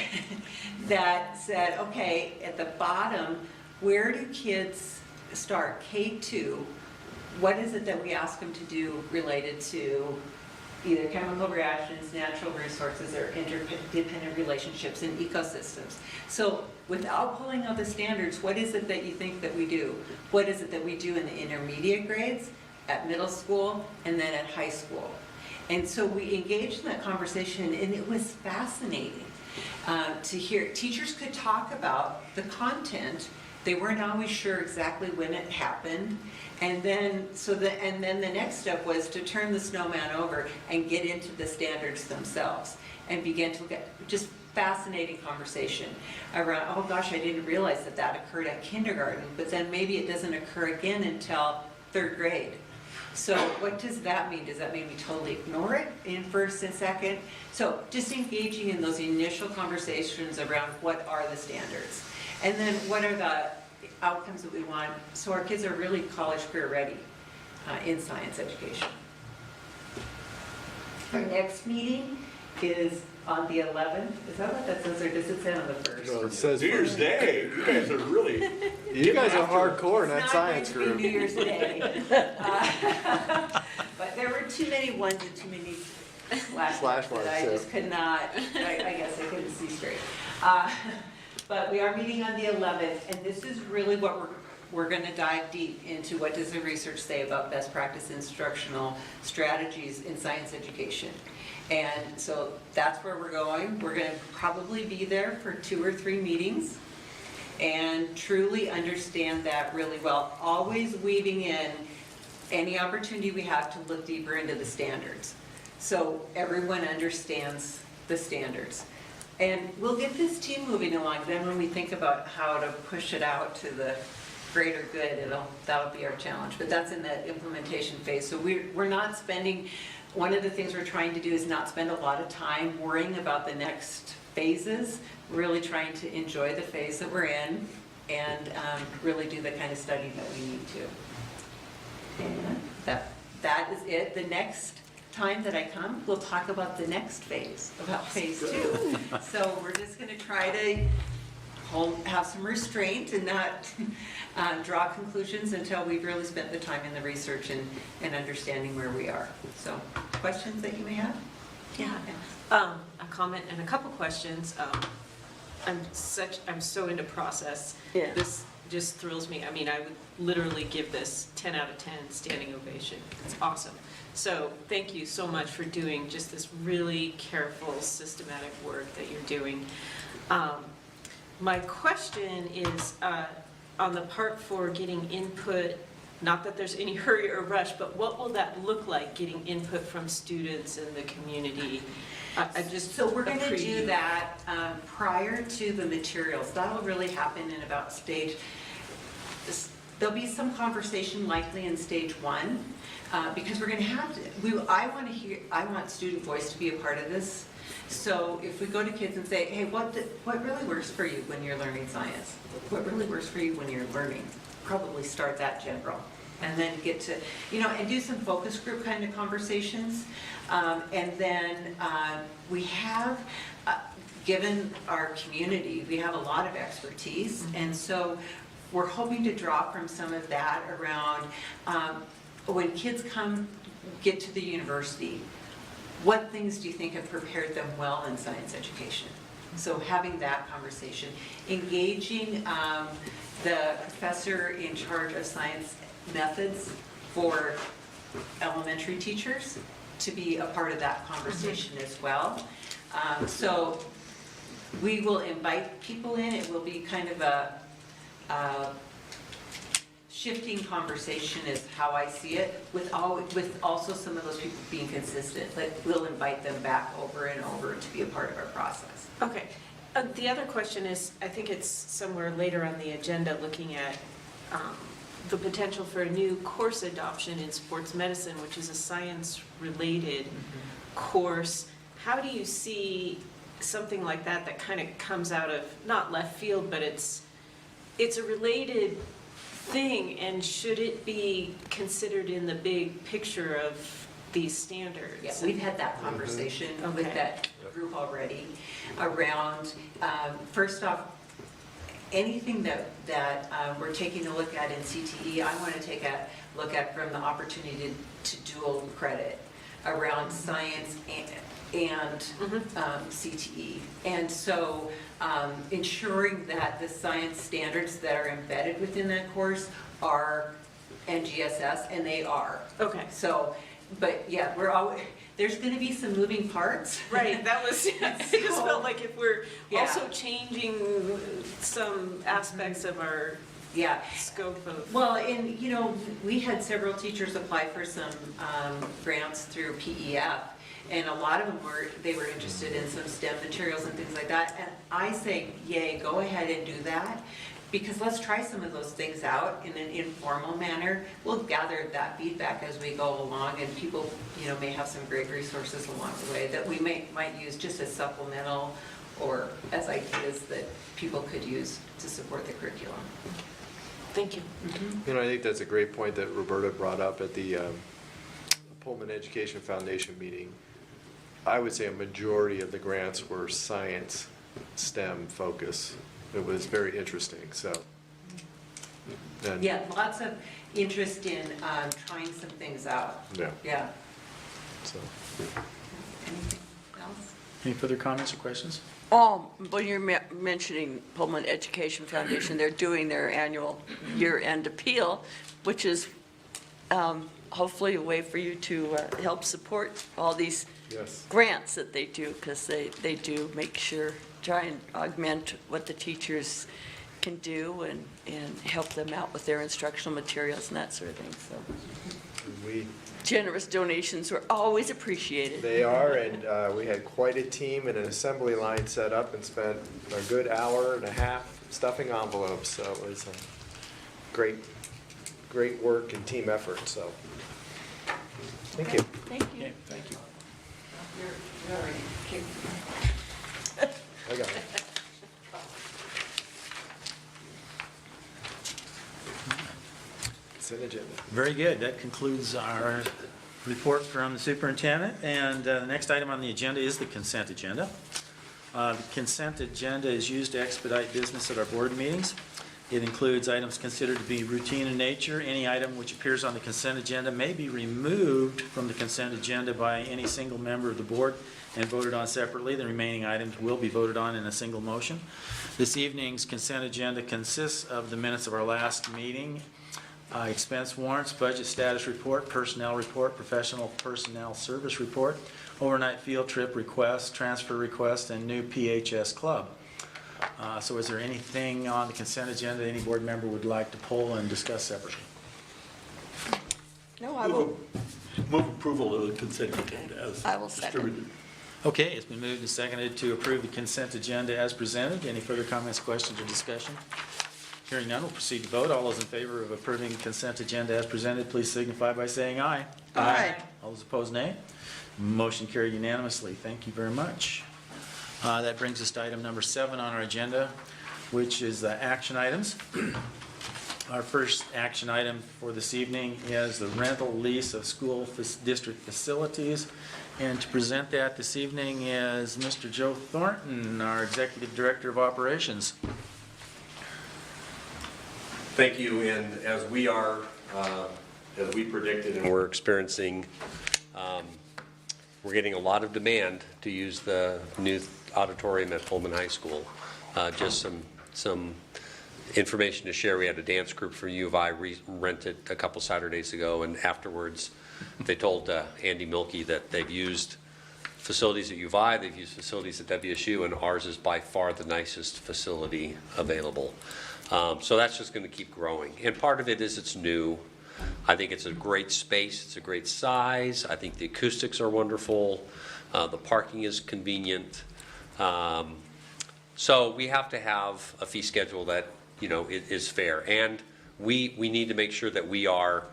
that said, okay, at the bottom, where do kids start? K2, what is it that we ask them to do related to either chemical reactions, natural resources, or interdependent relationships in ecosystems? So without pulling out the standards, what is it that you think that we do? What is it that we do in the intermediate grades, at middle school, and then at high school? And so we engaged in that conversation, and it was fascinating to hear. Teachers could talk about the content. They weren't always sure exactly when it happened. And then the next step was to turn the snowman over and get into the standards themselves and begin to get just fascinating conversation around, oh gosh, I didn't realize that occurred at kindergarten, but then maybe it doesn't occur again until 3rd grade. So what does that mean? Does that mean we totally ignore it in 1st and 2nd? So just engaging in those initial conversations around what are the standards, and then what are the outcomes that we want, so our kids are really college career ready in science education. Our next meeting is on the 11th. Is that what that says, or does it say on the 1st? No, it says New Year's Day, you guys are really. You guys are hardcore in that It's science not going to group. be New Year's Day. But there were too many ones and too many slash marks that I just could not, I guess I couldn't see straight. But we are meeting on the 11th, and this is really what we're going to dive deep into. What does the research say about best practice instructional strategies in science education? And so that's where we're going. We're going to probably be there for 2 or 3 meetings and truly understand that really well, always weaving in any opportunity we have to look deeper into the standards, so everyone understands the standards. And we'll get this team moving along. Then when we think about how to push it out to the greater good, that'll be our challenge. But that's in that implementation phase. So we're not spending, one of the things we're trying to do is not spend a lot of time worrying about the next phases, really trying to enjoy the phase that we're in and really do the kind of study that we need to. And that is it. The next time that I come, we'll talk about the next phase, about phase 2. So we're just going to try to have some restraint and not draw conclusions until we've really spent the time in the research and understanding where we are. So questions that you may have? Yeah. A comment and a couple questions. I'm so into process. Yeah. This just thrills me. I mean, I would literally give this 10 out of 10 standing ovation. It's awesome. So thank you so much for doing just this really careful, systematic work that you're doing. My question is on the part for getting input, not that there's any hurry or rush, but what will that look like, getting input from students in the community? So we're going to do that prior to the materials. That'll really happen in about stage. There'll be some conversation likely in stage 1 because we're going to have to. I want student voice to be a part of this. So if we go to kids and say, hey, what really works for you when you're learning science? What really works for you when you're learning? Probably start that general. and then get to, and do some focus group kind of conversations. And then we have, given our community, we have a lot of expertise, and so we're hoping to draw from some of that around when kids get to the university, what things do you think have prepared them well in science education? So having that conversation, engaging the professor in charge of science methods for elementary teachers to be a part of that conversation as well. So we will invite people in. It will be kind of a shifting conversation is how I see it, with also some of those people being consistent. Like, we'll invite them back over and over to be a part of our process. Okay. The other question is, I think it's somewhere later on the agenda, looking at the potential for a new course adoption in sports medicine, which is a science-related course. How do you see something like that kind of comes out of, not left field, but it's a related thing, and should it be considered in the big picture of these standards? Yeah, we've had that conversation with that group already around, first off, anything that we're taking a look at in CTE, I want to take a look at from the opportunity to dual credit around science and CTE. And so ensuring that the science standards that are embedded within that course are NGSS, and they are. Okay. So, but yeah, there's going to be some moving parts. Right, that was, I just felt like if we're also changing some aspects of our scope of. Well, and we had several teachers apply for some grants through PEF, and a lot of them were interested in some STEM materials and things like that. And I say, yay, go ahead and do that, because let's try some of those things out in an informal manner. We'll gather that feedback as we go along, and people, may have some great resources along the way that we might use just as supplemental or as ideas that people could use to support the curriculum. Thank you. I think that's a great point that Roberta brought up at the Pullman Education Foundation meeting. I would say a majority of the grants were science, STEM focus. It was very interesting, so. Yeah, lots of interest in trying some things out. Yeah. So. Anything else? Any further comments or questions? When you're mentioning Pullman Education Foundation, they're doing their annual year-end appeal, which is hopefully a way for you to help support all these grants that they do, because they do try and augment what the teachers can do and help them out with their instructional materials and that sort of thing. So generous donations are always appreciated. They are, and we had quite a team and an assembly line set up and spent a good hour and a half stuffing envelopes. So it was great work and team effort. So thank you. Thank you. Okay, thank you. You're already kicked. I got it. Consent agenda. Very good. That concludes our report from the superintendent. And the next item on the agenda is the consent agenda. The consent agenda is used to expedite business at our board meetings. It includes items considered to be routine in nature. Any item which appears on the consent agenda may be removed from the consent agenda by any single member of the board and voted on separately. The remaining items will be voted on in a single motion. This evening's consent agenda consists of the minutes of our last meeting, expense warrants, budget status report, personnel report, professional personnel service report, overnight field trip request, transfer request, and new PHS club. So is there anything on the consent agenda any board member would like to pull and discuss separately? No, I will. Move approval of the consent agenda as I will second. distributed. Okay, it's been moved and seconded to approve the consent agenda as presented. Any further comments, questions, or discussion? Hearing none, we'll proceed to vote. All those in favor of approving the consent agenda as presented, please signify by saying aye. Aye. All those opposed, nay. Motion carried unanimously. Thank you very much. That brings us to item number 7 on our agenda, which is action items. Our first action item for this evening is the rental lease of school district facilities. And to present that this evening is Mr. Joe Thornton, our Executive Director of Operations. Thank you, and as we predicted and we're experiencing, we're getting a lot of demand to use the new auditorium at Pullman High School. Just some information to share. We had a dance group from U of I rented a couple Saturdays ago, and afterwards they told Andy Milkey that they've used facilities at U of I, they've used facilities at WSU, and ours is by far the nicest facility available. So that's just going to keep growing. And part of it is it's new. I think it's a great space. It's a great size. I think the acoustics are wonderful. The parking is convenient. So we have to have a fee schedule that, is fair. And we need to make sure that we are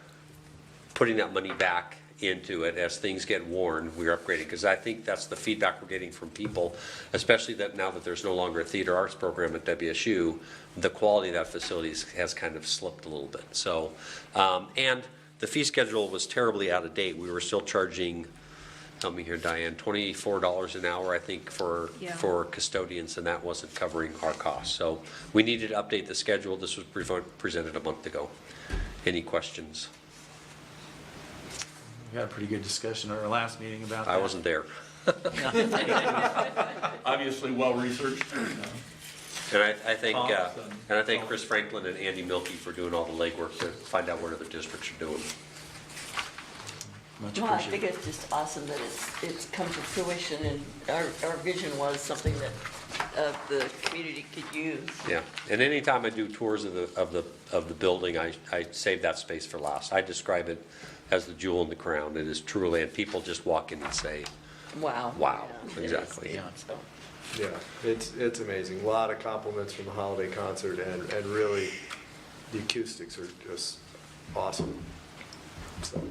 putting that money back into it as things get worn. We're upgrading, because I think that's the feedback we're getting from people, especially that now that there's no longer a theater arts program at WSU, the quality of that facility has kind of slipped a little bit. So, and the fee schedule was terribly out of date. We were still charging, help me here, Diane, $24 an hour, I think, for custodians, and that wasn't covering our costs. So we needed to update the schedule. This was presented a month ago. Any questions? We had a pretty good discussion at our last meeting about that. I wasn't there. Obviously well-researched. And I thank Chris Franklin and Andy Milkey for doing all the legwork to find out what other districts are doing. Much Well, I appreciated. think it's just awesome that it's come to fruition, and our vision was something that the community could use. Yeah, and anytime I do tours of the building, I save that space for last. I describe it as the jewel in the crown. It is truly, and people just walk in and say, Wow. "Wow!" Yeah, Exactly. Yeah. So, Yeah, it's amazing. A lot of compliments from the holiday concert, and really, the acoustics are just awesome. So,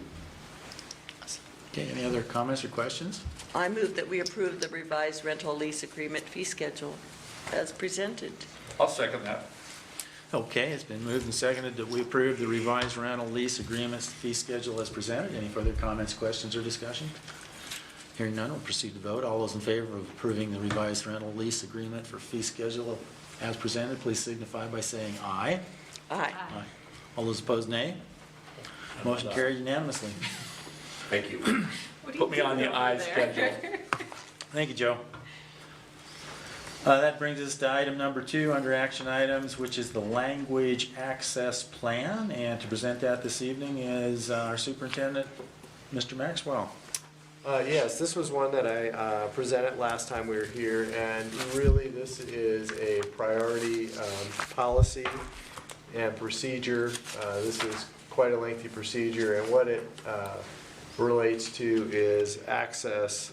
Okay, any other comments or questions? I move that we approve the revised rental lease agreement fee schedule as presented. I'll second that. Okay, it's been moved and seconded that we approve the revised rental lease agreements fee schedule as presented. Any further comments, questions, or discussion? Hearing none, we'll proceed to vote. All those in favor of approving the revised rental lease agreement for fee schedule as presented, please signify by saying aye. Aye. Aye. All those opposed, nay. Motion carried unanimously. Thank you. Put me on the aye schedule. Thank you, Joe. That brings us to item number 2 under action items, which is the language access plan. And to present that this evening is our superintendent, Mr. Maxwell. Yes, this was one that I presented last time we were here, and really this is a priority policy and procedure. This is quite a lengthy procedure, and what it relates to is access,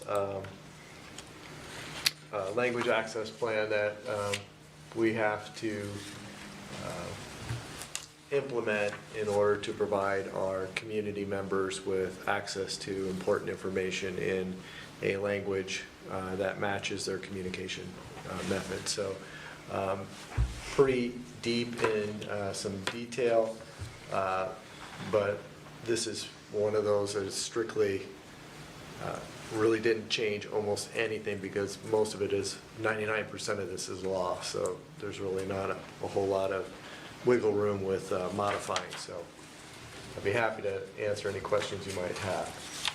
language access plan that we have to implement in order to provide our community members with access to important information in a language that matches their communication method. So pretty deep in some detail, but this is one of those that is strictly really didn't change almost anything, because most of it is, 99% of this is law, so there's really not a whole lot of wiggle room with modifying. So I'd be happy to answer any questions you might have.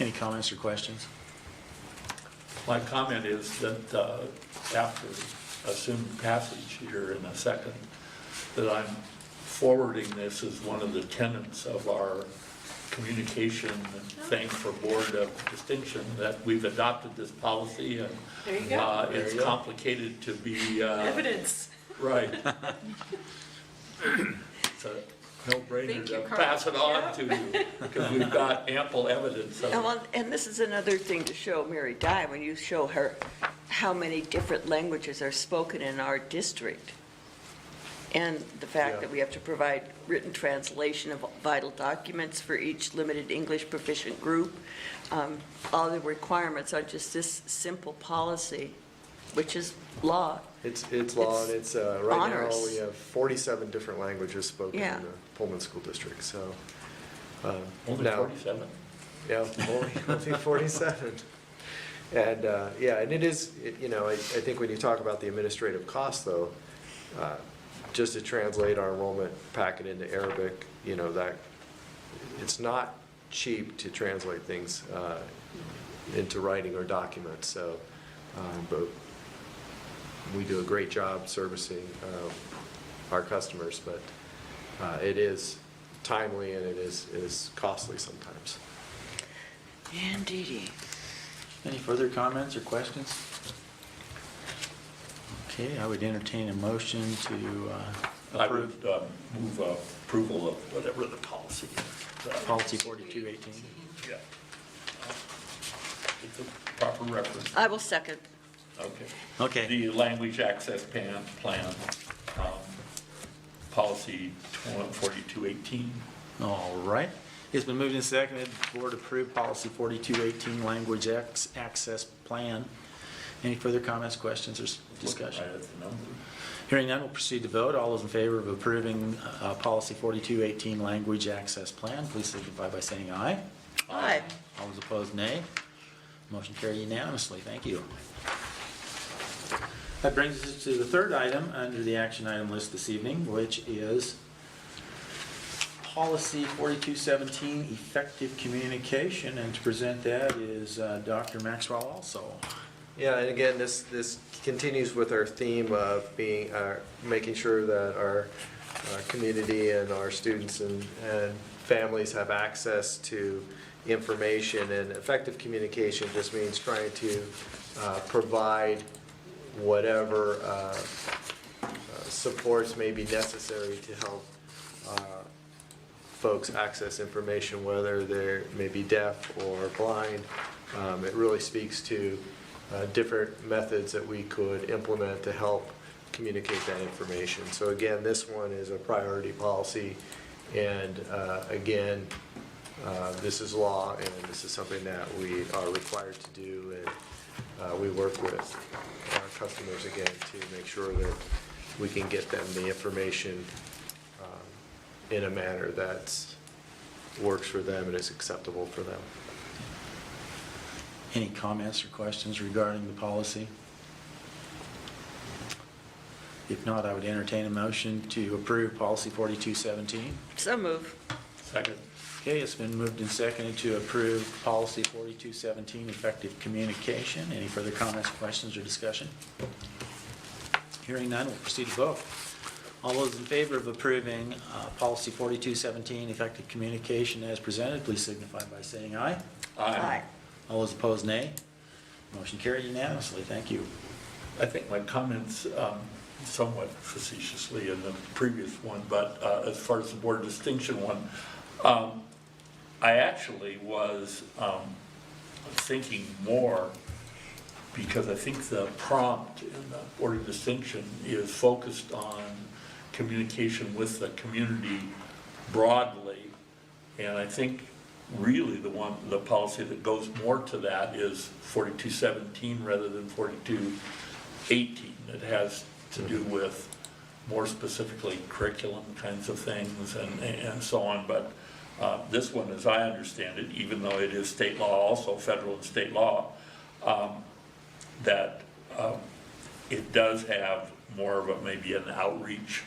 Any comments or questions? My comment is that after assumed passage here in a second, that I'm forwarding this as one of the tenets of our communication thing for Board of Distinction, that we've adopted this policy, and There you go. it's There you go. complicated to be, Evidence. right. It's a no-brainer Thank you, to Carl. pass it on to you, because we've got ample evidence of it. And this is another thing to show Mary Dye, when you show her how many different languages are spoken in our district. And the fact Yeah. that we have to provide written translation of vital documents for each limited English proficient group. All the requirements on just this simple policy which is law. It's law, and it's, right now, honors. we have 47 different languages spoken Yeah. in the Pullman School District, so. Only now- 47? Yeah, only 47. And, yeah, and it is, you know, I think when you talk about the administrative cost, though, just to translate our enrollment packet into Arabic, you know, that, it's not cheap to translate things into writing or documents, so, but we do a great job servicing our customers, but it is timely and it is costly sometimes. Indeedy. Any further comments or questions? Okay, I would entertain a motion to I would approve move approval of whatever the policy is. policy 4218. Yeah. It's a proper reference. I will second. Okay. Okay. The language access plan, policy 4218. All right. It's been moved and seconded, the board approved policy 4218, language access plan. Any further comments, questions, or discussion? Right at the number. Hearing none, we'll proceed to vote. All those in favor of approving policy 4218, language access plan, please signify by saying aye. Aye. All those opposed, nay. Motion carried unanimously. Thank you. That brings us to the third item under the action item list this evening, which is policy 4217, effective communication. And to present that is Dr. Maxwell also. Yeah, and again, this continues with our theme of being, making sure that our community and our students and families have access to information. And effective communication just means trying to provide whatever supports may be necessary to help folks access information, whether they may be deaf or blind. It really speaks to different methods that we could implement to help communicate that information. So again, this one is a priority policy, and again, this is law, and this is something that we are required to do, and we work with our customers again to make sure that we can get them the information in a manner that works for them and is acceptable for them. Any comments or questions regarding the policy? If not, I would entertain a motion to approve policy 4217. So move. Second. Okay, it's been moved and seconded to approve policy 4217, effective communication. Any further comments, questions, or discussion? Hearing none, we'll proceed to vote. All those in favor of approving policy 4217, effective communication as presented, please signify by saying aye. Aye. All those opposed, nay. Motion carried unanimously. Thank you. I think my comments somewhat facetiously in the previous one, but as far as the board distinction one, I actually was thinking more, because I think the prompt in the board of distinction is focused on communication with the community broadly, and I think really the policy that goes more to that is 4217 rather than 4218. It has to do with more specifically curriculum kinds of things and so on, but this one, as I understand it, even though it is state law, also federal and state law, that it does have more of a, maybe an outreach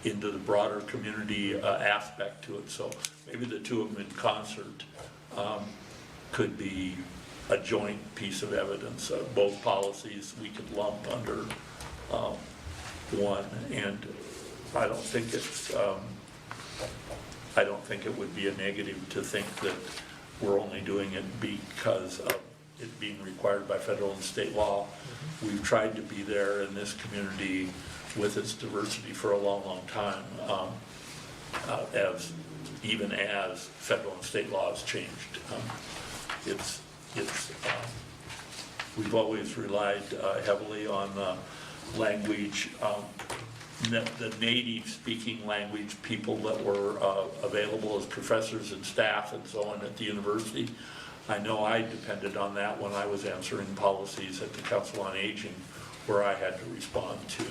into the broader community aspect to it. So maybe the two of them in concert could be a joint piece of evidence. Both policies we could lump under one, and I don't think it's, I don't think it would be a negative to think that we're only doing it because of it being required by federal and state law. We've tried to be there in this community with its diversity for a long, long time, even as federal and state laws changed. We've always relied heavily on language, the native speaking language people that were available as professors and staff and so on at the university. I know I depended on that when I was answering policies at the Council on Aging where I had to respond to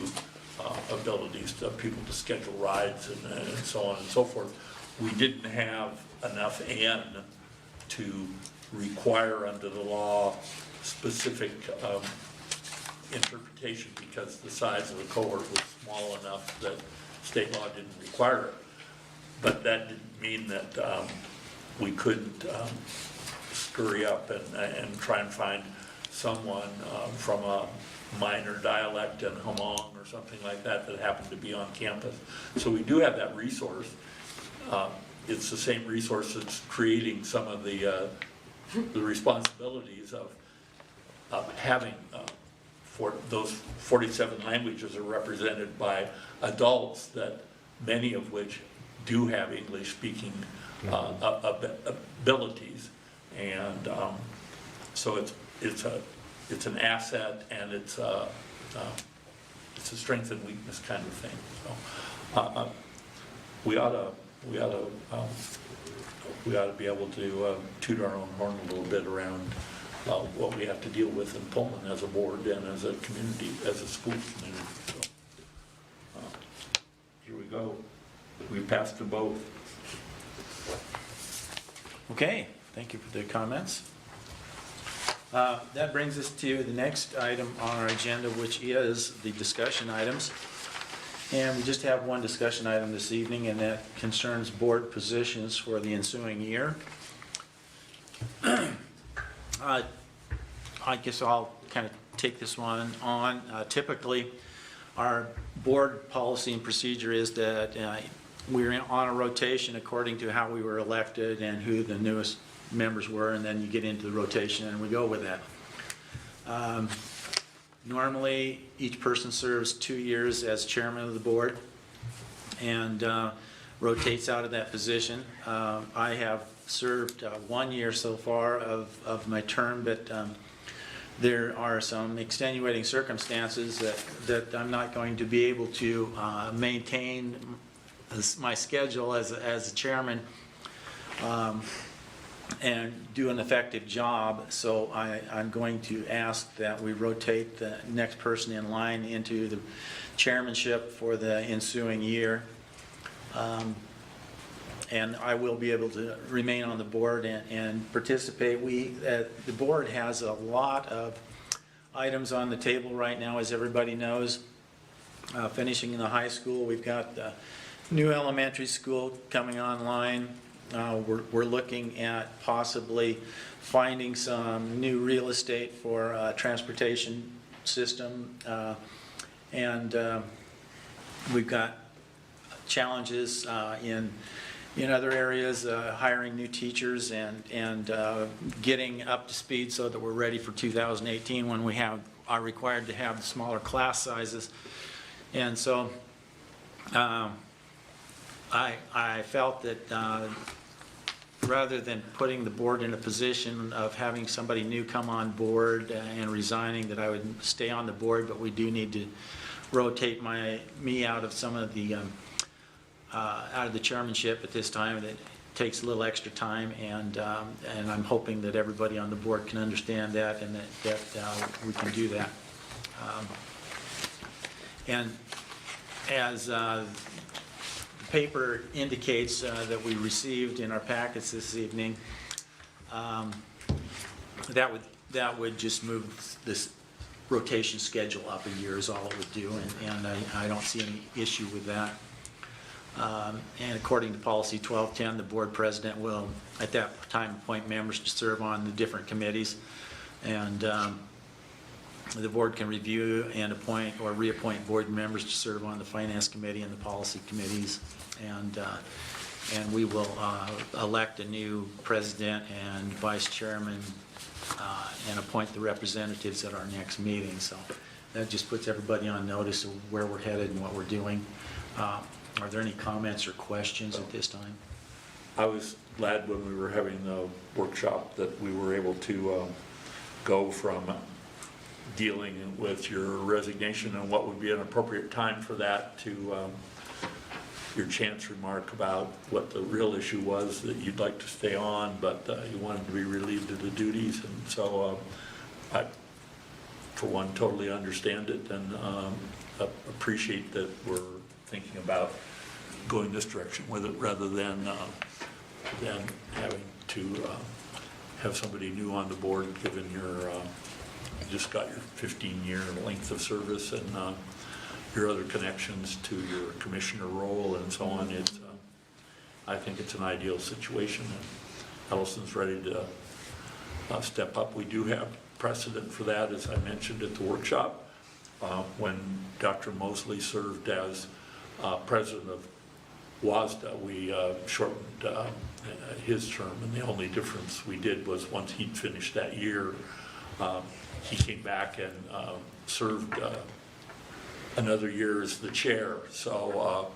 abilities of people to schedule rides and so on and so forth. We didn't have enough N to require under the law specific interpretation because the size of the cohort was small enough that state law didn't require it. But that didn't mean that we couldn't scurry up and try and find someone from a minor dialect in Hmong or something like that that happened to be on campus. So we do have that resource. It's the same resource that's creating some of the responsibilities of having for those 47 languages are represented by adults that many of which do have English speaking abilities. And so it's an asset, and it's a strength and weakness kind of thing. So we ought to be able to toot our own horn a little bit around what we have to deal with in Pullman as a board and as a community, as a school community. So here we go. We passed them both. Okay, thank you for the comments. That brings us to the next item on our agenda, which is the discussion items. And we just have one discussion item this evening, and that concerns board positions for the ensuing year. I guess I'll kind of take this one on. Typically, our board policy and procedure is that we're on a rotation according to how we were elected and who the newest members were, and then you get into the rotation and we go with that. Normally, each person serves 2 years as chairman of the board and rotates out of that position. I have served 1 year so far of my term, but there are some extenuating circumstances that I'm not going to be able to maintain my schedule as a chairman and do an effective job. So I'm going to ask that we rotate the next person in line into the chairmanship for the ensuing year. And I will be able to remain on the board and participate. The board has a lot of items on the table right now, as everybody knows. Finishing in the high school, we've got the new elementary school coming online. We're looking at possibly finding some new real estate for a transportation system. And we've got challenges in other areas, hiring new teachers and getting up to speed so that we're ready for 2018 when we are required to have smaller class sizes. And so I felt that rather than putting the board in a position of having somebody new come on board and resigning, that I would stay on the board, but we do need to rotate me out of some of the out of the chairmanship at this time. It takes a little extra time, and I'm hoping that everybody on the board can understand that and that we can do that. And as the paper indicates that we received in our packets this evening, that would just move this rotation schedule up a year is all it would do, and I don't see any issue with that. And according to policy 1210, the board president will at that time appoint members to serve on the different committees, and the board can review and appoint or reappoint board members to serve on the finance committee and the policy committees, and we will elect a new president and vice chairman and appoint the representatives at our next meeting. So that just puts everybody on notice of where we're headed and what we're doing. Are there any comments or questions at this time? I was glad when we were having the workshop that we were able to go from dealing with your resignation and what would be an appropriate time for that to your chance remark about what the real issue was, that you'd like to stay on, but you wanted to be relieved of the duties. And so I for one, totally understand it and appreciate that we're thinking about going this direction with it rather than having to have somebody new on the board, given you just got your 15-year length of service and your other connections to your commissioner role and so on. I think it's an ideal situation, and Allison's ready to step up. We do have precedent for that, as I mentioned at the workshop, when Dr. Mosley served as president of WASDA. We shortened his term, and the only difference we did was once he'd finished that year, he came back and served another year as the chair. So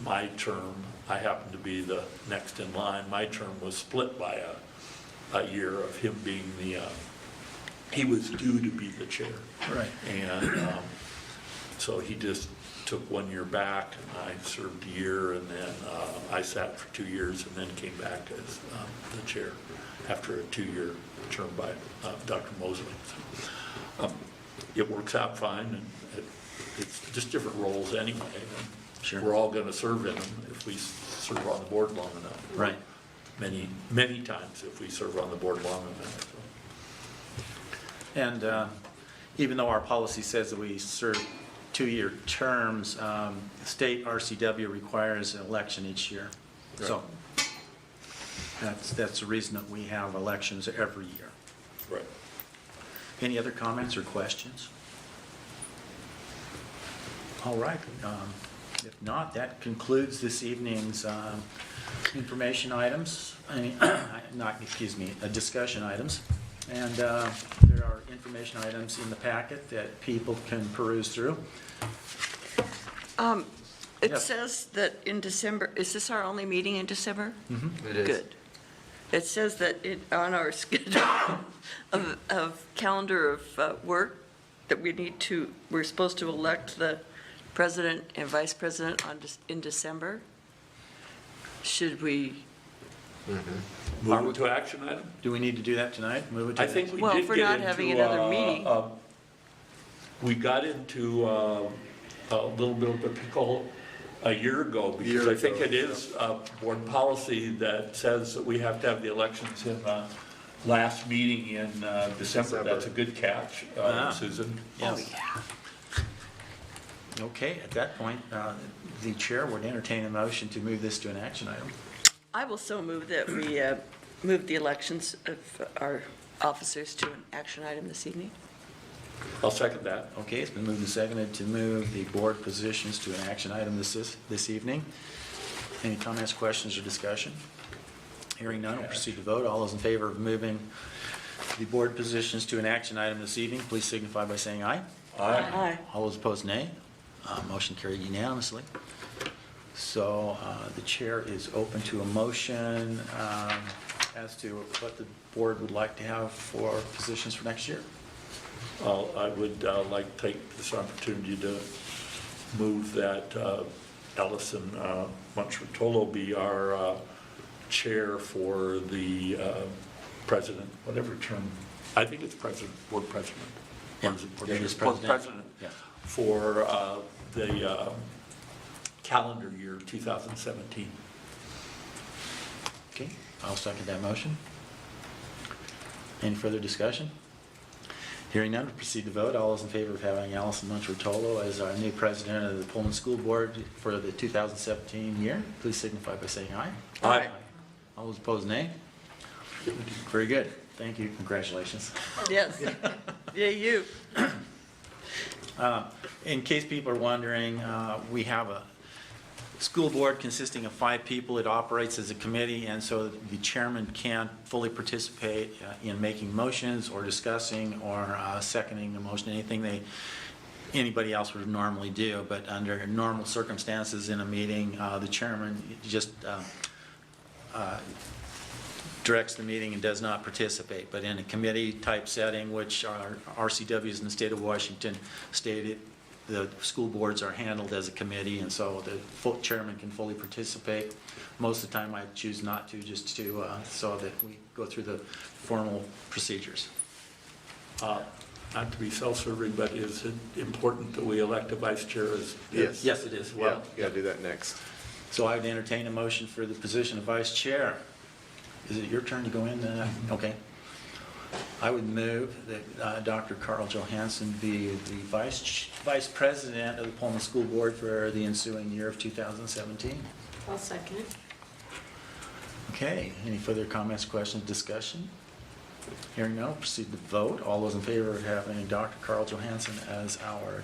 my term, I happened to be the next in line. My term was split by a year of him being he was due to be the chair. Right. And so he just took 1 year back, and I served a year, and then I sat for 2 years and then came back as the chair after a 2-year term by Dr. Mosley. So, it works out fine, and it's just different roles anyway. Sure. We're all going to serve in them if we serve on the board long enough. Right. Many, many times if we serve on the board long enough. So. And even though our policy says that we serve 2-year terms, state RCW requires an election each year. Right. So that's the reason that we have elections every year. Right. Any other comments or questions? All right. If not, that concludes this evening's information items, discussion items. And there are information items in the packet that people can peruse through. It Yes. says that in December, is this our only meeting in December? It is. Good. It says that on our schedule of calendar of work, that we're supposed to elect the president and vice president in December. Should we? Move it to action item? Do we need to do that tonight? Move it to I think we Well, did if we're get not into, having another meeting. We got into a little bit of a pickle a year ago, because I think it is board policy that says that we have to have the elections in the last meeting in December. That's a good catch, Susan. Yes. Okay, at that point, the chair would entertain a motion to move this to an action item. I will so move that we move the elections of our officers to an action item this evening. I'll second that. Okay, it's been moved and seconded to move the board positions to an action item this evening. Any comments, questions, or discussion? Hearing none, we'll proceed to vote. All those in favor of moving the board positions to an action item this evening, please signify by saying aye. Aye. All those opposed, nay. Motion carried unanimously. So the chair is open to a motion as to what the board would like to have for positions for next year. I would like to take this opportunity to move that Allison Montrotolo be our chair for the president, whatever term. I think it's president, board president. Yeah, It is board president. Yeah. For the calendar year 2017. Okay, I'll second that motion. Any further discussion? Hearing none, we'll proceed to vote. All those in favor of having Allison Montrotolo as our new president of the Pullman School Board for the 2017 year, please signify by saying aye. Aye. All those opposed, nay. Very good. Thank you. Congratulations. Yes. Yeah, you. In case people are wondering, we have a school board consisting of 5 people. It operates as a committee, and so the chairman can't fully participate in making motions or discussing or seconding the motion, anything anybody else would normally do. But under normal circumstances in a meeting, the chairman just directs the meeting and does not participate. But in a committee-type setting, which our RCWs in the state of Washington stated, the school boards are handled as a committee, and so the full chairman can fully participate. Most of the time, I choose not to, just to so that we go through the formal procedures. not to be self-serving, but is it important that we elect a vice chair as? Yes. Yes, it is. Yeah, Well, you gotta do that next. so I would entertain a motion for the position of vice chair. Is it your turn to go in? Okay. I would move that Dr. Carl Johansson be the vice president of the Pullman School Board for the ensuing year of 2017. I'll second it. Okay, any further comments, questions, discussion? Hearing none, proceed to vote. All those in favor of having Dr. Carl Johansson as our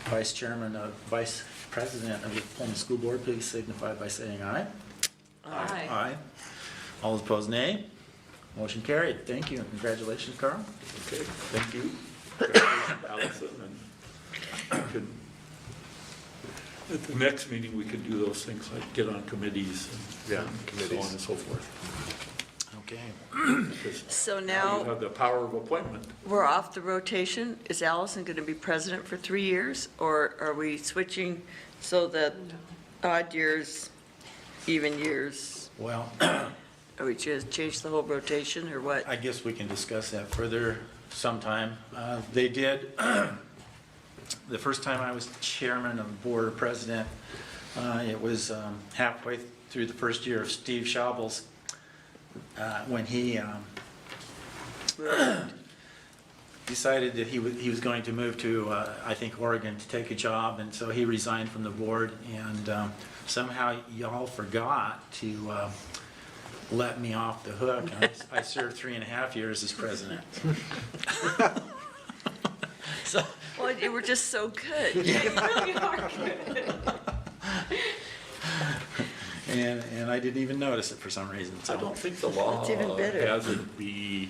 vice president of the Pullman School Board, please signify by saying aye. Aye. Aye. All opposed, nay. Motion carried. Thank you, and congratulations, Carl. Okay, thank you. Congratulations, Allison, and we could, at the next meeting, we could do those things like get on committees Yeah, and so committees. on and so forth. Okay. Because So you now have the power of appointment. we're off the rotation. Is Allison going to be president for 3 years? Or are we switching so that odd years, even years, Well, are we just change the whole rotation or what? I guess we can discuss that further sometime. They did, the first time I was chairman of the board or president, it was halfway through the first year of Steve Schabel's, when he decided that he was going to move to, I think, Oregon to take a job, and so he resigned from the board, and somehow y'all forgot to let me off the hook. I served 3.5 years as president. So, Well, you were just so good. Really are good. and I didn't even notice it for some reason. I So don't think the law It's even better. has it be,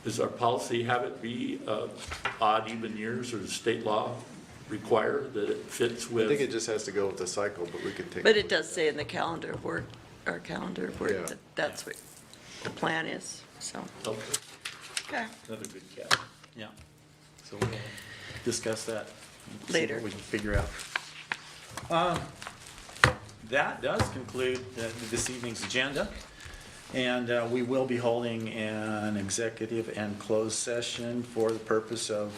does our policy have it be odd even years, or does state law require that it fits I think it with? just has to go with the cycle, but we can take. But it does say in the calendar of work, our calendar of Yeah. work, that that's what the plan is, so. Okay, Okay. another good catch. yeah, so we'll discuss that see Later. what we can figure out. That does conclude this evening's agenda, and we will be holding an executive and closed session for the purpose of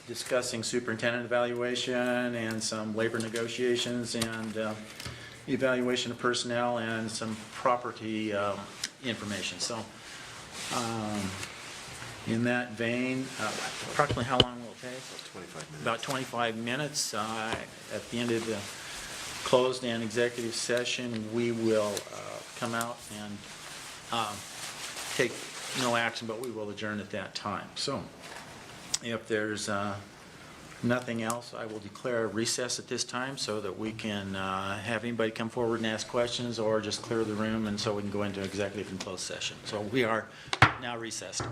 discussing superintendent evaluation and some labor negotiations and evaluation of personnel and some property information. So in that vein, approximately how long will it take? 25 minutes. About 25 minutes. At the end of the closed and executive session, we will come out and take no action, but we will adjourn at that time. So if there's nothing else, I will declare a recess at this time so that we can have anybody come forward and ask questions, or just clear the room, and so we can go into executive and closed session. So we are now recessed.